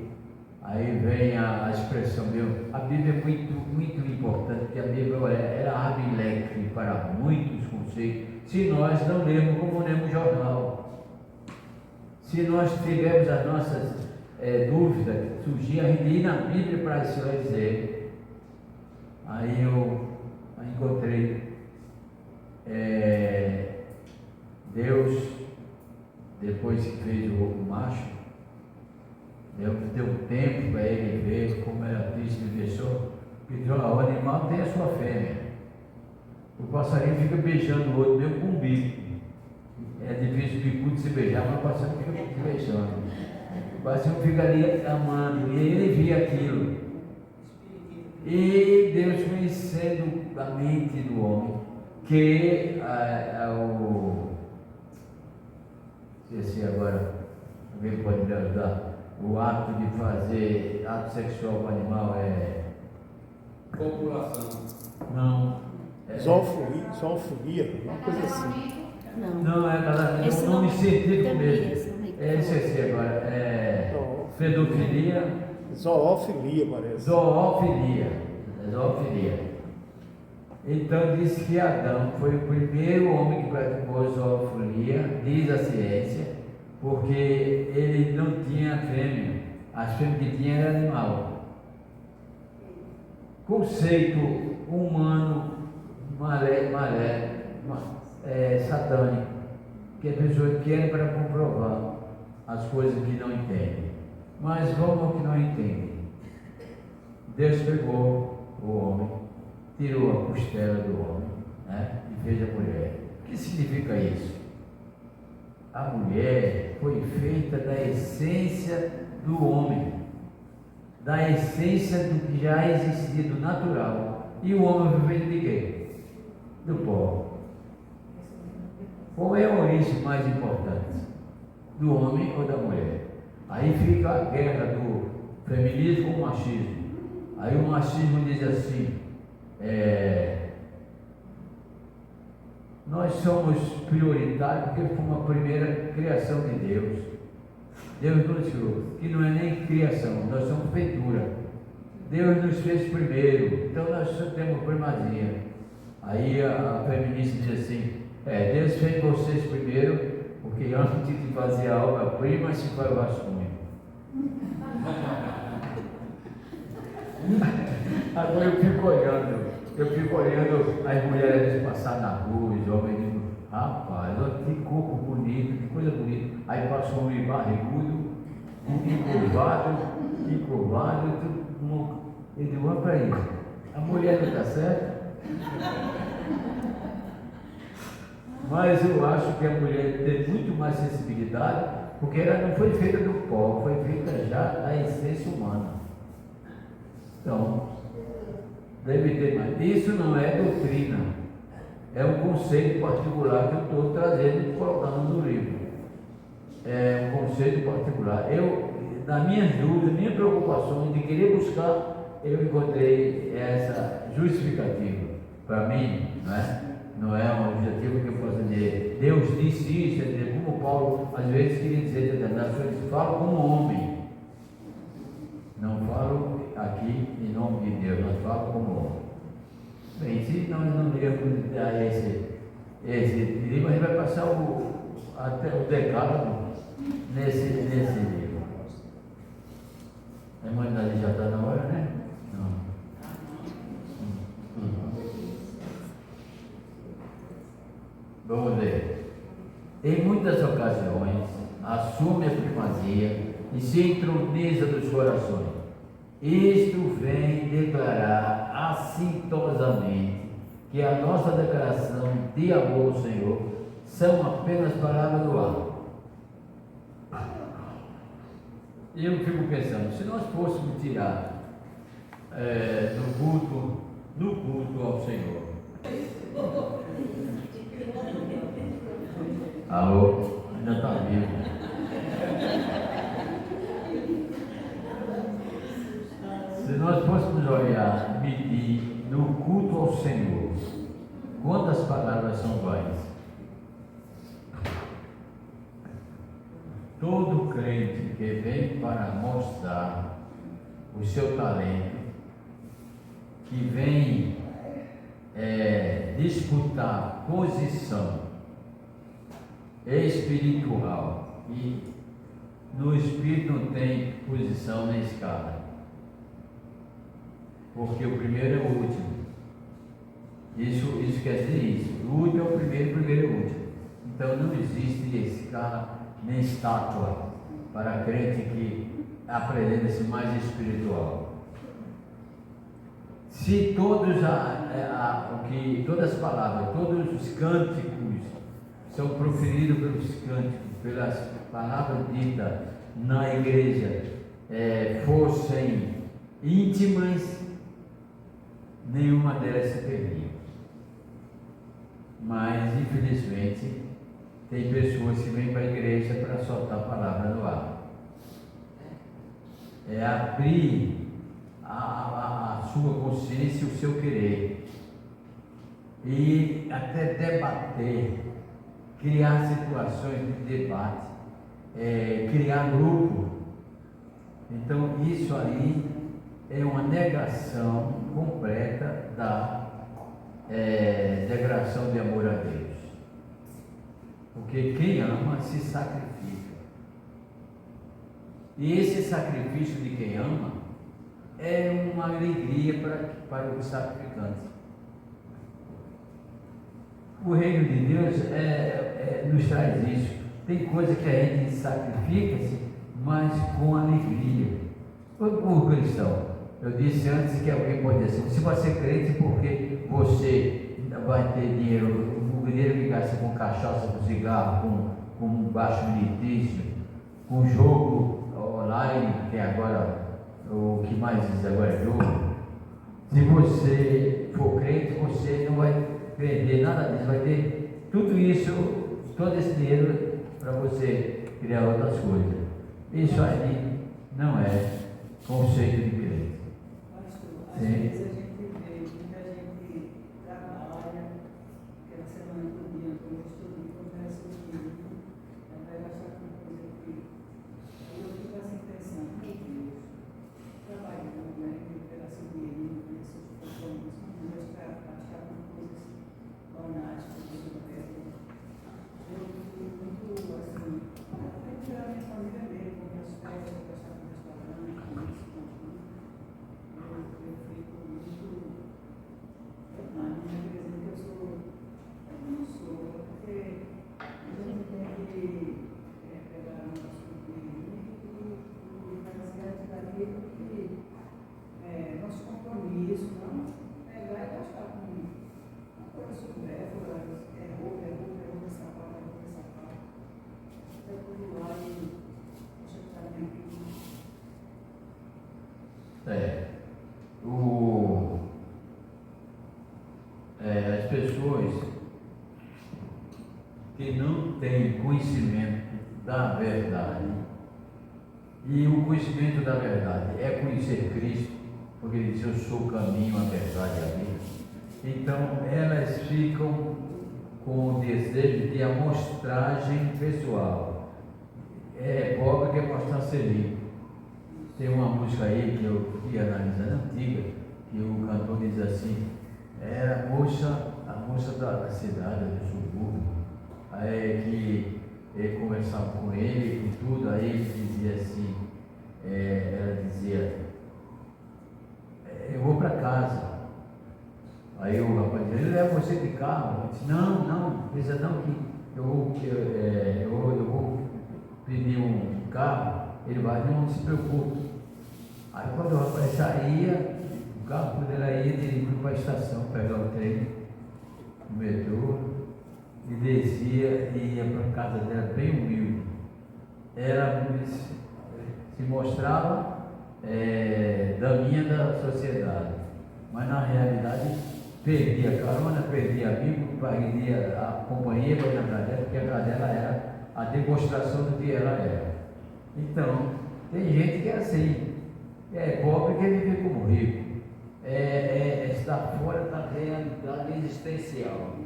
Aí vem a expressão a Bíblia é muito importante, porque a Bíblia ela abre leque para muitos conceitos, se nós não lermos como lemos jornal. Se nós tivermos as nossas dúvidas, surgir, a gente ir na Bíblia para se dizer. Aí eu encontrei Deus, depois que fez o macho, deu tempo para ele ver como era triste de pessoa, porque o animal tem a sua fêmea. O passarinho fica beijando o outro mesmo com um bico. É difícil o bico de se beijar, mas o passarinho fica se beijando. O passarinho fica ali amando, e ele via aquilo. E Deus conhecendo a mente do homem, que esqueci agora, alguém pode me ajudar? O ato de fazer ato sexual com o animal é População. não. Zoofilia, uma coisa assim. Não, é casamento, é um nome científico mesmo. Esqueci agora. Pedofilia. Zoofilia, parece. Zoofilia. Então diz que Adão foi o primeiro homem que praticou zoofilia, diz a ciência, porque ele não tinha fêmea, as fêmeas que tinha era animal. Conceito humano, satânico, que a pessoa quer para comprovar as coisas que não entendem. Mas vamos ao que não entendem. Deus pegou o homem, tirou a costela do homem, né, e fez a mulher. O que significa isso? A mulher foi feita da essência do homem, da essência do que já existia, do natural. E o homem foi feito de quê? Do pó. Qual é a origem mais importante? Do homem ou da mulher? Aí fica a guerra do feminismo com o machismo. Aí o machismo diz assim, nós somos prioritários porque fomos a primeira criação de Deus. Deus nos criou, que não é nem criação, nós somos feitura. Deus nos fez primeiro, então nós só temos primazia. Aí a feminista diz assim, Deus fez vocês primeiro, porque antes de fazer a obra-prima se foi o rascunho. Agora eu fico olhando as mulheres passar na rua, os homens, digo, rapaz, olha que corpo bonito, que coisa bonita. Aí passa um homem barrigudo, encurvado, tudo. Eu digo, olha para isso, a mulher não está certa? Mas eu acho que a mulher tem muito mais sensibilidade, porque ela não foi feita do pó, foi feita já da essência humana. Então, deve ter mais. Isso não é doutrina, é um conceito particular que eu estou trazendo e colocando no livro. É um conceito particular. nas minhas dúvidas, minhas preocupações de querer buscar, eu encontrei essa justificativa. Para mim, não é um objetivo que eu possa dizer, Deus disse isso, como Paulo às vezes queria dizer, falo como homem, não falo aqui em nome de Deus, mas falo como homem. Bem, se nós não iremos dar esse livro, a gente vai passar até o decálogo nesse livro. A humanidade já está na hora, né? Não. Vamos ver. Em muitas ocasiões, assume a primazia e se entroniza dos corações. Isto vem declarar assintosamente que a nossa declaração de amor ao Senhor são apenas palavras do ar. E eu fico pensando, se nós fôssemos tirar no culto ao Senhor. Alô? Ainda está vivo. Se nós fôssemos olhar, medir no culto ao Senhor, quantas palavras são vãs? Todo crente que vem para mostrar o seu talento, que vem disputar posição espiritual, e no espírito não tem posição nem escala, porque o primeiro é o último. Isso quer dizer isso. O último é o primeiro, o primeiro é o último. Então não existe escala nem estátua para crente que aprendendo-se mais espiritual. Se todas as palavras, todos os cânticos são proferidos pelos cânticos, pelas palavras ditas na igreja, fossem íntimas, nenhuma delas se perdia. Mas, infelizmente, tem pessoas que vêm para a igreja para soltar a palavra no ar. É abrir a sua consciência e o seu querer. E até debater, criar situações de debate, criar grupo. Então, isso aí é uma negação completa da declaração de amor a Deus. Porque quem ama se sacrifica. E esse sacrifício de quem ama é uma alegria para o sacrificante. O reino de Deus nos traz isso. Tem coisa que a gente sacrifica-se, mas com alegria. O cristão, eu disse antes que alguém pode dizer, se você é crente, porque você vai ter dinheiro, o dinheiro que gasta com cachaça, com cigarro, com baixo militício, com jogo online, que agora, o que mais diz agora é jogo. Se você for crente, você não vai perder nada disso, vai ter tudo isso, todo esse dinheiro para você criar outras coisas. Isso aí não é conceito de crente. Às vezes a gente vê, muita gente trabalha, aquela semana do dia, como eu estudei, conversa o dia, vai gastar com coisa que eu fico assim pensando, meu Deus, trabalhando, né, recuperar seu dinheiro, seus compromissos, mas para achar com coisas banais, coisas do resto. Eu fico muito assim, até tirar minha família dele, com minhas festas, gastar com restaurante, com isso, com tudo. Eu fico muito. Não quer dizer que eu não sou, porque a gente tem que pegar o nosso dinheiro e fazer daquilo que nosso compromisso, não pegar e gastar com uma coisa supérflua, roupa, sapato. Até por lá e deixa eu estar bem aqui. As pessoas que não têm conhecimento da verdade, e o conhecimento da verdade é conhecer Cristo, porque ele diz: eu sou o caminho, a verdade e a vida. Então elas ficam com o desejo de amostragem pessoal. Pobre quer mostrar ser rico. Tem uma música aí que eu fui analisando, antiga, que o cantor diz assim: Era a moça da cidade, do subúrbio, aí que ele conversava com ele e tudo, aí ele dizia assim, ela dizia, eu vou para casa. Aí o rapaz dizia, ele leva você de carro? Eu disse, não, pensa não que eu vou pedir um carro, ele vai, não se preocupe. Aí quando o rapaz saía, o carro, quando ela ia, ele ia para a estação, pegar o trem, o metrô, e descia e ia para a casa dela bem humilde. Ela se mostrava daminha da sociedade, mas na realidade perdia carona, perdia amigo, perdia a companhia para ir na casa dela, porque a casa dela era a demonstração do que ela era. Então, tem gente que é assim, é pobre que vive como rico, está fora da realidade existencial.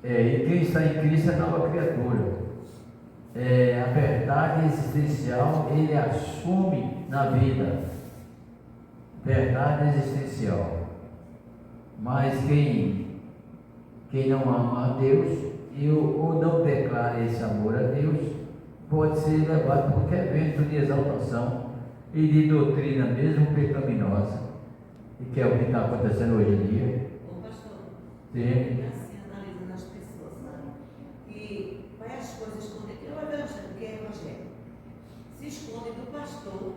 E quem está em Cristo é nova criatura. A verdade existencial ele assume na vida. Verdade existencial. Mas quem não ama a Deus ou não declara esse amor a Deus, pode ser levado por qualquer vento de exaltação e de doutrina mesmo pecaminosa, e que é o que está acontecendo hoje em dia. Ô pastor, Sim. assim analisando as pessoas, sabe? Que vai as coisas esconder, que é o evangelho, que é evangelho. Se esconde do pastor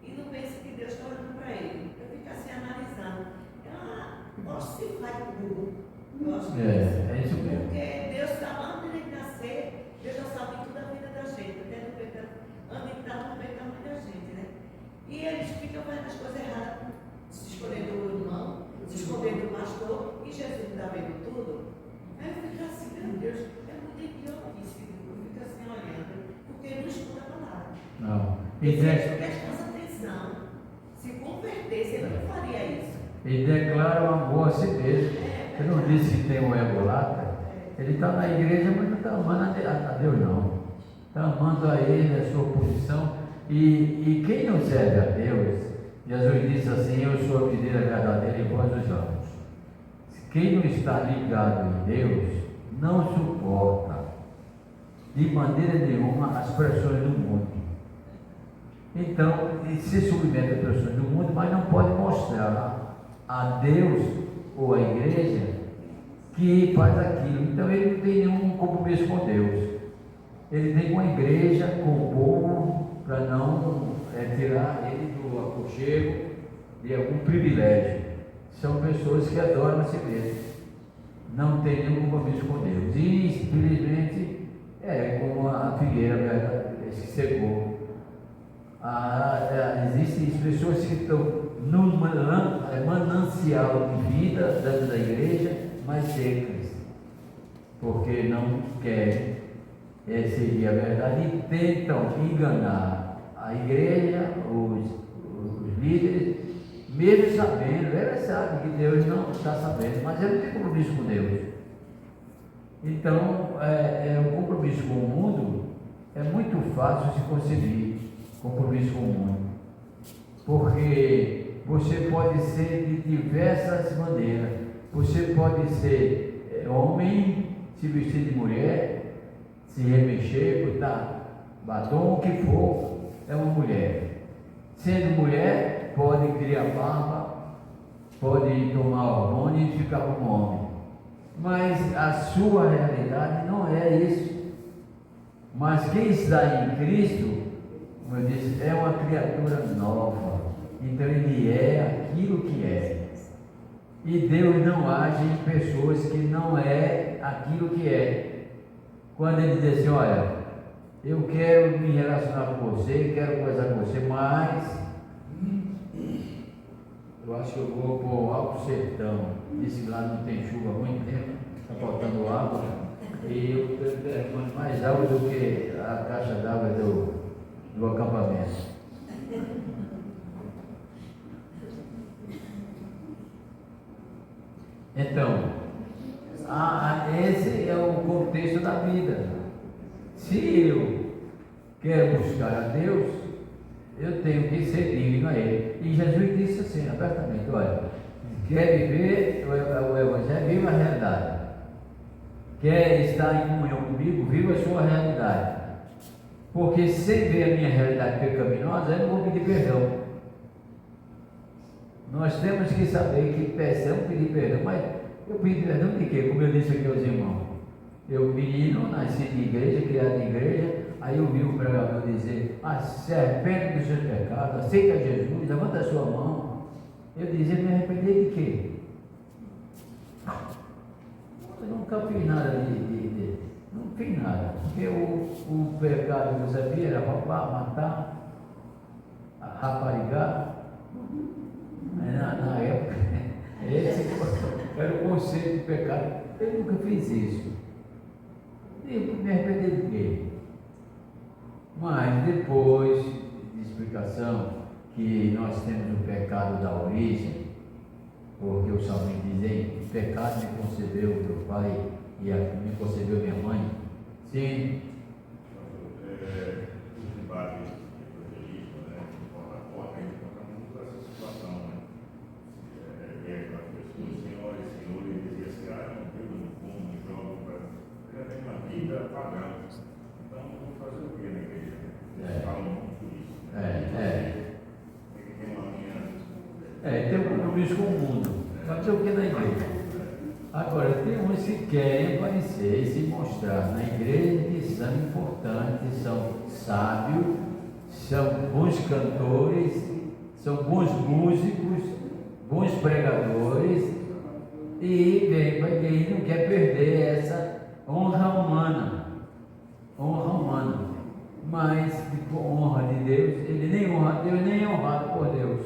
e não pensa que Deus está olhando para ele. Eu fico assim analisando. Posso se vai comigo. Eu acho que É isso mesmo. porque Deus está lá antes de nascer, Deus já sabe tudo da vida da gente, até no pecado, antes de estar no pecado da gente, né? E eles ficam fazendo as coisas erradas, se escondendo do irmão, se escondendo do pastor, e Jesus está vendo tudo. Aí eu fico assim, meu Deus, é muito idiotice, eu fico assim olhando, porque ele não escuta a palavra. Não. E se ele prestasse atenção, se convertesse, ele não faria isso. E declara o amor a si mesmo. Ele não disse que tem um egolatra. Ele está na igreja, mas não está amando a Deus, não. Está amando a Ele, a sua posição. E quem não serve a Deus, Jesus disse assim, eu sou a videira verdadeira e vós os ramos. Quem não está ligado em Deus, não suporta de maneira nenhuma as pressões do mundo. Então, ele se submete às pressões do mundo, mas não pode mostrar a Deus ou a igreja que faz aquilo. Então ele não tem nenhum compromisso com Deus. Ele tem com a igreja, com o povo, para não tirar ele do aconchego de algum privilégio. São pessoas que adoram a si mesmo, não tem nenhum compromisso com Deus. E infelizmente como a figueira que secou. Existem pessoas que estão num manancial de vida dentro da igreja, mas secas, porque não querem seguir a verdade e tentam enganar a igreja, os líderes, mesmo sabendo, ela sabe que Deus não está sabendo, mas ele não tem compromisso com Deus. Então, o compromisso com o mundo é muito fácil de conseguir. Compromisso com o mundo, porque você pode ser de diversas maneiras. Você pode ser homem, se vestir de mulher, se remexer, botar batom, o que for, é uma mulher. Sendo mulher, pode criar barba, pode tomar hormônio e ficar como homem. Mas a sua realidade não é isso. Mas quem está em Cristo, como eu disse, é uma criatura nova. Então ele é aquilo que é. E Deus não age em pessoas que não é aquilo que é. Quando ele diz assim, olha, eu quero me relacionar com você, quero coisar com você, mas eu acho que eu vou para o Alto Sertão. Disse que lá não tem chuva há muito tempo, está faltando água. E eu tenho mais água do que a caixa d'água do acampamento. Então, esse é o contexto da vida. Se eu quero buscar a Deus, eu tenho que ser digno a Ele. E Jesus disse assim, abertamente, olha, Quer viver o Evangelho, viva a realidade. Quer estar em comunhão comigo, viva a sua realidade. Porque sem ver a minha realidade pecaminosa, eu não vou pedir perdão. Nós temos que saber que precisamos pedir perdão, mas eu pedi perdão de quê? Como eu disse aqui aos irmãos, eu menino, nasci de igreja, criado em igreja, aí eu vi o pregador dizer, se arrepende dos seus pecados, aceita Jesus, levanta a sua mão. Eu dizia, me arrepender de quê? Eu nunca fiz nada não fiz nada, porque o pecado que eu sabia era roubar, matar, raparigar. Na época, esse era o conceito de pecado. Eu nunca fiz isso. Eu me arrependi de quê? Mas depois de explicação que nós temos o pecado da origem, porque o salmista diz, pecado me concebeu meu pai e me concebeu minha mãe. Sim. Os debates evangelistas, né, de porta a porta, a gente encontra muito essa situação, né? Aquelas pessoas, senhoras e senhores, diziam assim, eu não bebo, não fumo, não jogo, eu já tenho uma vida pagã. Então, vamos fazer o que na igreja? Eles falam muito isso. Tem que ter uma linha. Tem um compromisso com o mundo. Fazer o que na igreja? Agora, tem uns que querem aparecer e se mostrar na igreja que são importantes, são sábios, são bons cantores, são bons músicos, bons pregadores, e vem para quem não quer perder essa honra humana. Mas de honra de Deus, ele nem honra a Deus, nem é honrado por Deus.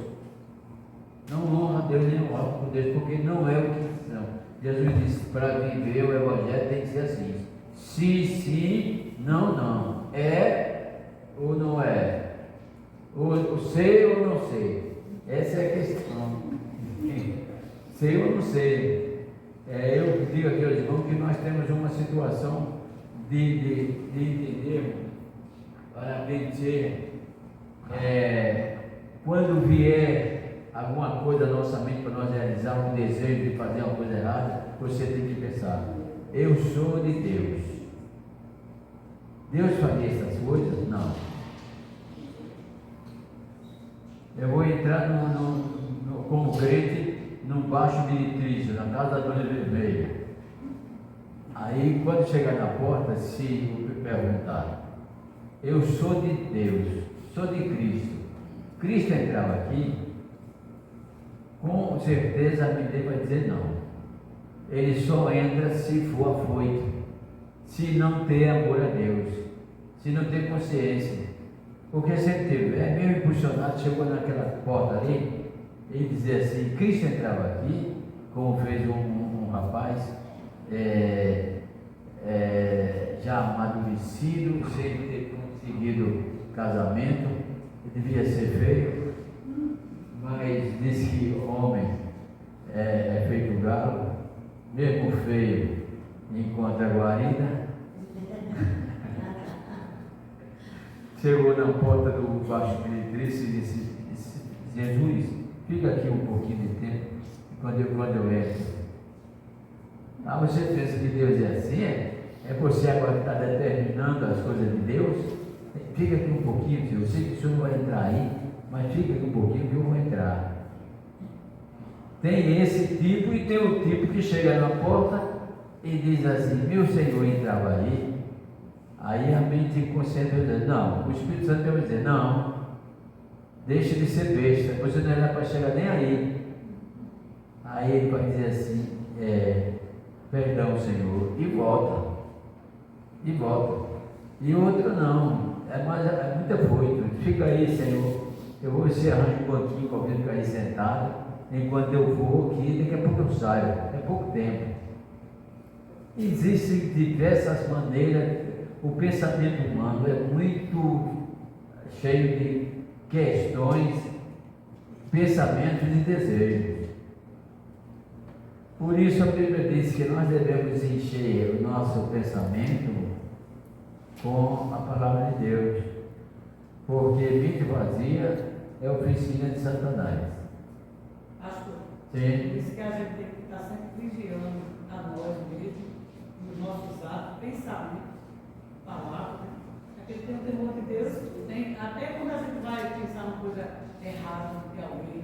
Não honra a Deus, nem é honrado por Deus, porque não é o que são. Jesus disse, para viver o Evangelho tem que ser assim. Sim, não. É ou não é? Ou sei ou não sei? Essa é a questão. Sei ou não sei? Eu digo aqui aos irmãos que nós temos uma situação de entender para vencer. Quando vier alguma coisa na nossa mente para nós realizar um desejo de fazer uma coisa errada, você tem que pensar, eu sou de Deus. Deus faria essas coisas? Não. Eu vou entrar como crente num baixo militrício, na casa da Dona Vermelha. Aí quando chegar na porta, se me perguntar, eu sou de Deus, sou de Cristo. Cristo entrava aqui, com certeza a mente vai dizer não. Ele só entra se for afoito, se não ter amor a Deus, se não ter consciência. Porque sempre teve, mesmo impulsionado, chegou naquela porta ali, ele dizia assim, Cristo entrava aqui, como fez um rapaz, já amadurecido, sem ter conseguido casamento, devia ser feio, mas disse que homem é feito galo, mesmo feio encontra guarida. Chegou na porta do baixo militrício e disse, Jesus, fica aqui um pouquinho de tempo, quando eu entro. Você pensa que Deus é assim? É você agora que está determinando as coisas de Deus? Fica aqui um pouquinho, filho. Eu sei que o senhor não vai entrar aí, mas fica aqui um pouquinho que eu vou entrar. Tem esse tipo e tem o tipo que chega na porta e diz assim, meu Senhor entrava aí a mente inconsciente vai dizer, não, o Espírito Santo vai dizer, não, deixa de ser besta, você não era para chegar nem aí. Aí ele vai dizer assim, perdão Senhor, e volta. E outro não, é muito afoito, fica aí Senhor, eu vou se arranjar um banquinho para alguém ficar aí sentado, enquanto eu vou aqui, daqui a pouco eu saio, é pouco tempo. Existem diversas maneiras, o pensamento humano é muito cheio de questões, pensamentos e desejos. Por isso a Bíblia diz que nós devemos encher o nosso pensamento com a palavra de Deus, porque mente vazia é oficina de Satanás. Pastor, Sim. Por isso que a gente tem que estar sempre vigiando a nós mesmos, nos nossos atos, pensamento, palavra, né? Aquele que tem o temor de Deus, até quando a gente vai pensar uma coisa errada de alguém,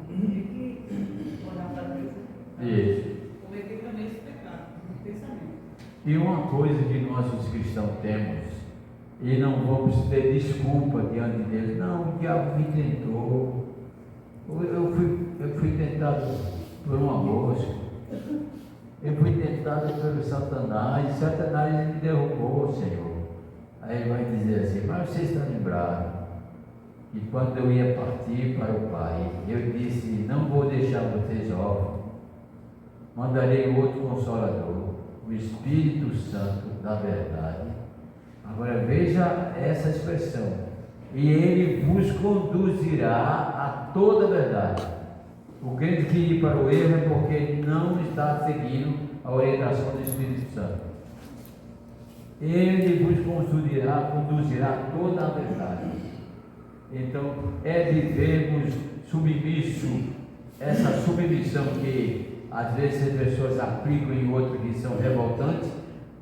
tem que olhar para Deus, né? Isso. Cometer também esse pecado, no pensamento. E uma coisa que nós os cristãos temos, e não vamos ter desculpa diante de Deus, não, o diabo me tentou, eu fui tentado por uma mosca, eu fui tentado pelo Satanás me derrubou, Senhor. Aí ele vai dizer assim, mas você está lembrado que quando eu ia partir para o Pai, eu disse, não vou deixar vocês órfãos, mandarei outro Consolador, o Espírito Santo da verdade. Agora veja essa expressão, e ele vos conduzirá a toda a verdade. O crente que ir para o erro é porque não está seguindo a orientação do Espírito Santo. Ele vos conduzirá a toda a verdade. Então, é vivermos submisso, essa submissão que às vezes as pessoas aplicam em outros que são revoltantes,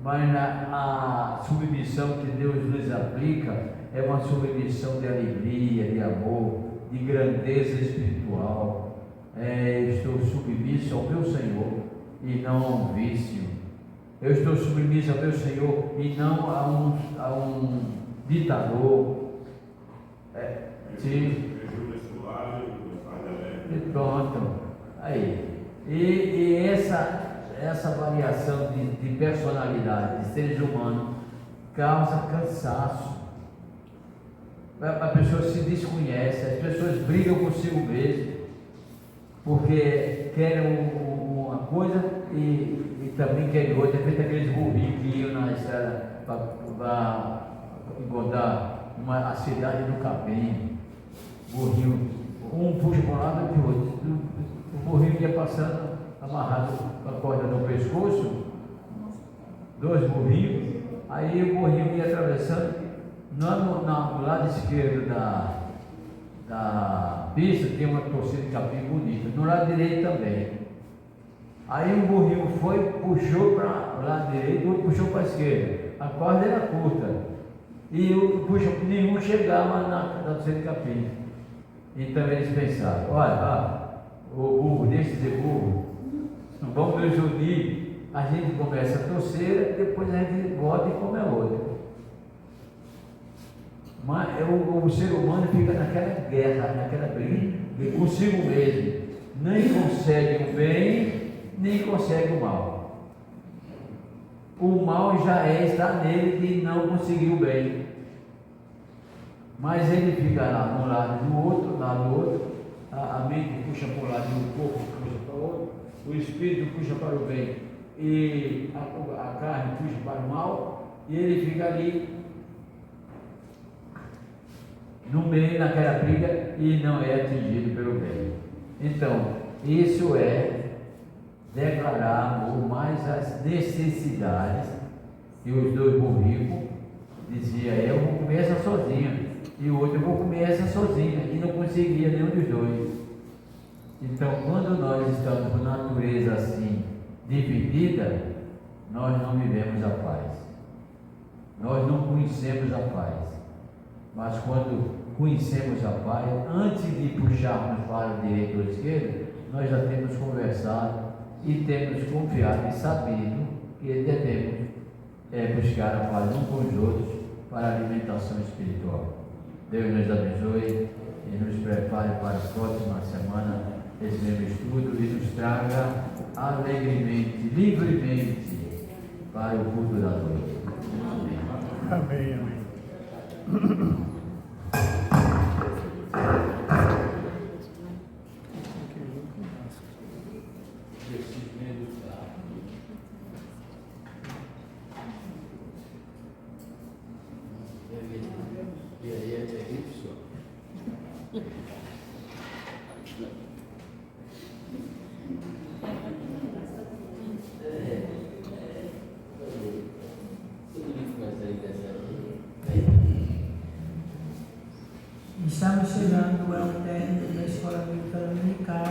mas a submissão que Deus nos aplica é uma submissão de alegria, de amor, de grandeza espiritual. Estou submisso ao meu Senhor e não a um vício. Eu estou submisso ao meu Senhor e não a um ditador. Sim. E pronto. Aí. E essa variação de personalidade de seres humanos causa cansaço. A pessoa se desconhece, as pessoas brigam consigo mesmo, porque querem uma coisa e também querem outra. É feito aqueles burrinhos que iam na estrada para encontrar a cidade do Capim. Burrinho, um puxa para um lado e para o outro. O burrinho ia passando amarrado com a corda no pescoço, dois burrinhos, aí o burrinho ia atravessando, no lado esquerdo da pista tem uma torcida de capim bonita, no lado direito também. Aí um burrinho puxou para o lado direito, o outro puxou para a esquerda, a corda era curta, e nenhum chegava na torcida de capim. Então eles pensaram, olha, o burro, deixa de ser burro, vamos nos unir, a gente começa a torcer, depois a gente volta e come a outra. Mas o ser humano fica naquela guerra, naquela briga consigo mesmo, nem consegue o bem, nem consegue o mal. O mal já está nele de não conseguir o bem, mas ele fica lá de um lado do outro, a mente puxa para um lado e o corpo puxa para o outro, o espírito puxa para o bem e a carne puxa para o mal, e ele fica ali no meio daquela briga e não é atingido pelo bem. Então, isso é declarar amor, mais as necessidades. E os dois burricos diziam, eu vou comer essa sozinha, e o outro, eu vou comer essa sozinha, e não conseguia nenhum dos dois. Então, quando nós estamos com natureza assim, dividida, nós não vivemos a paz. Nós não conhecemos a paz. Mas quando conhecemos a paz, antes de puxarmos para o direito ou esquerdo, nós já temos conversado e temos confiado e sabido que devemos buscar a paz uns com os outros para a alimentação espiritual. Deus nos abençoe e nos prepare para a próxima semana esse mesmo estudo e nos traga alegremente, livremente para o culto da noite. Amém. Amém, amém. Estamos chegando ao término da escola bíblica dominical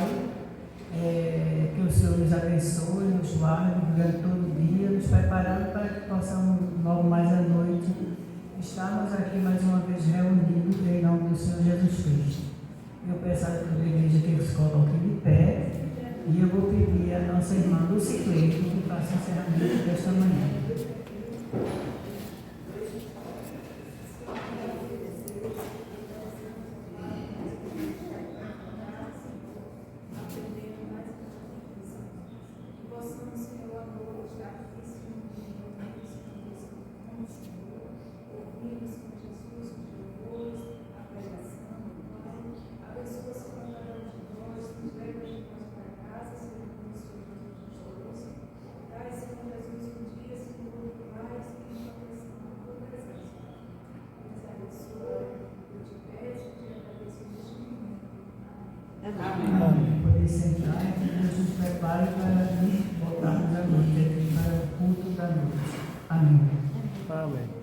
Que o Senhor nos abençoe, nos guarde durante todo o dia, nos preparando para que possamos, logo mais à noite, estarmos aqui mais uma vez reunidos em nome do Senhor Jesus Cristo. Eu peço a toda a igreja que se coloque de pé e eu vou pedir a nossa irmã Lucicleide que faça o encerramento desta manhã. Poder sentar e que Deus nos prepare para nos voltarmos à noite, para o culto da noite. Amém. Amém.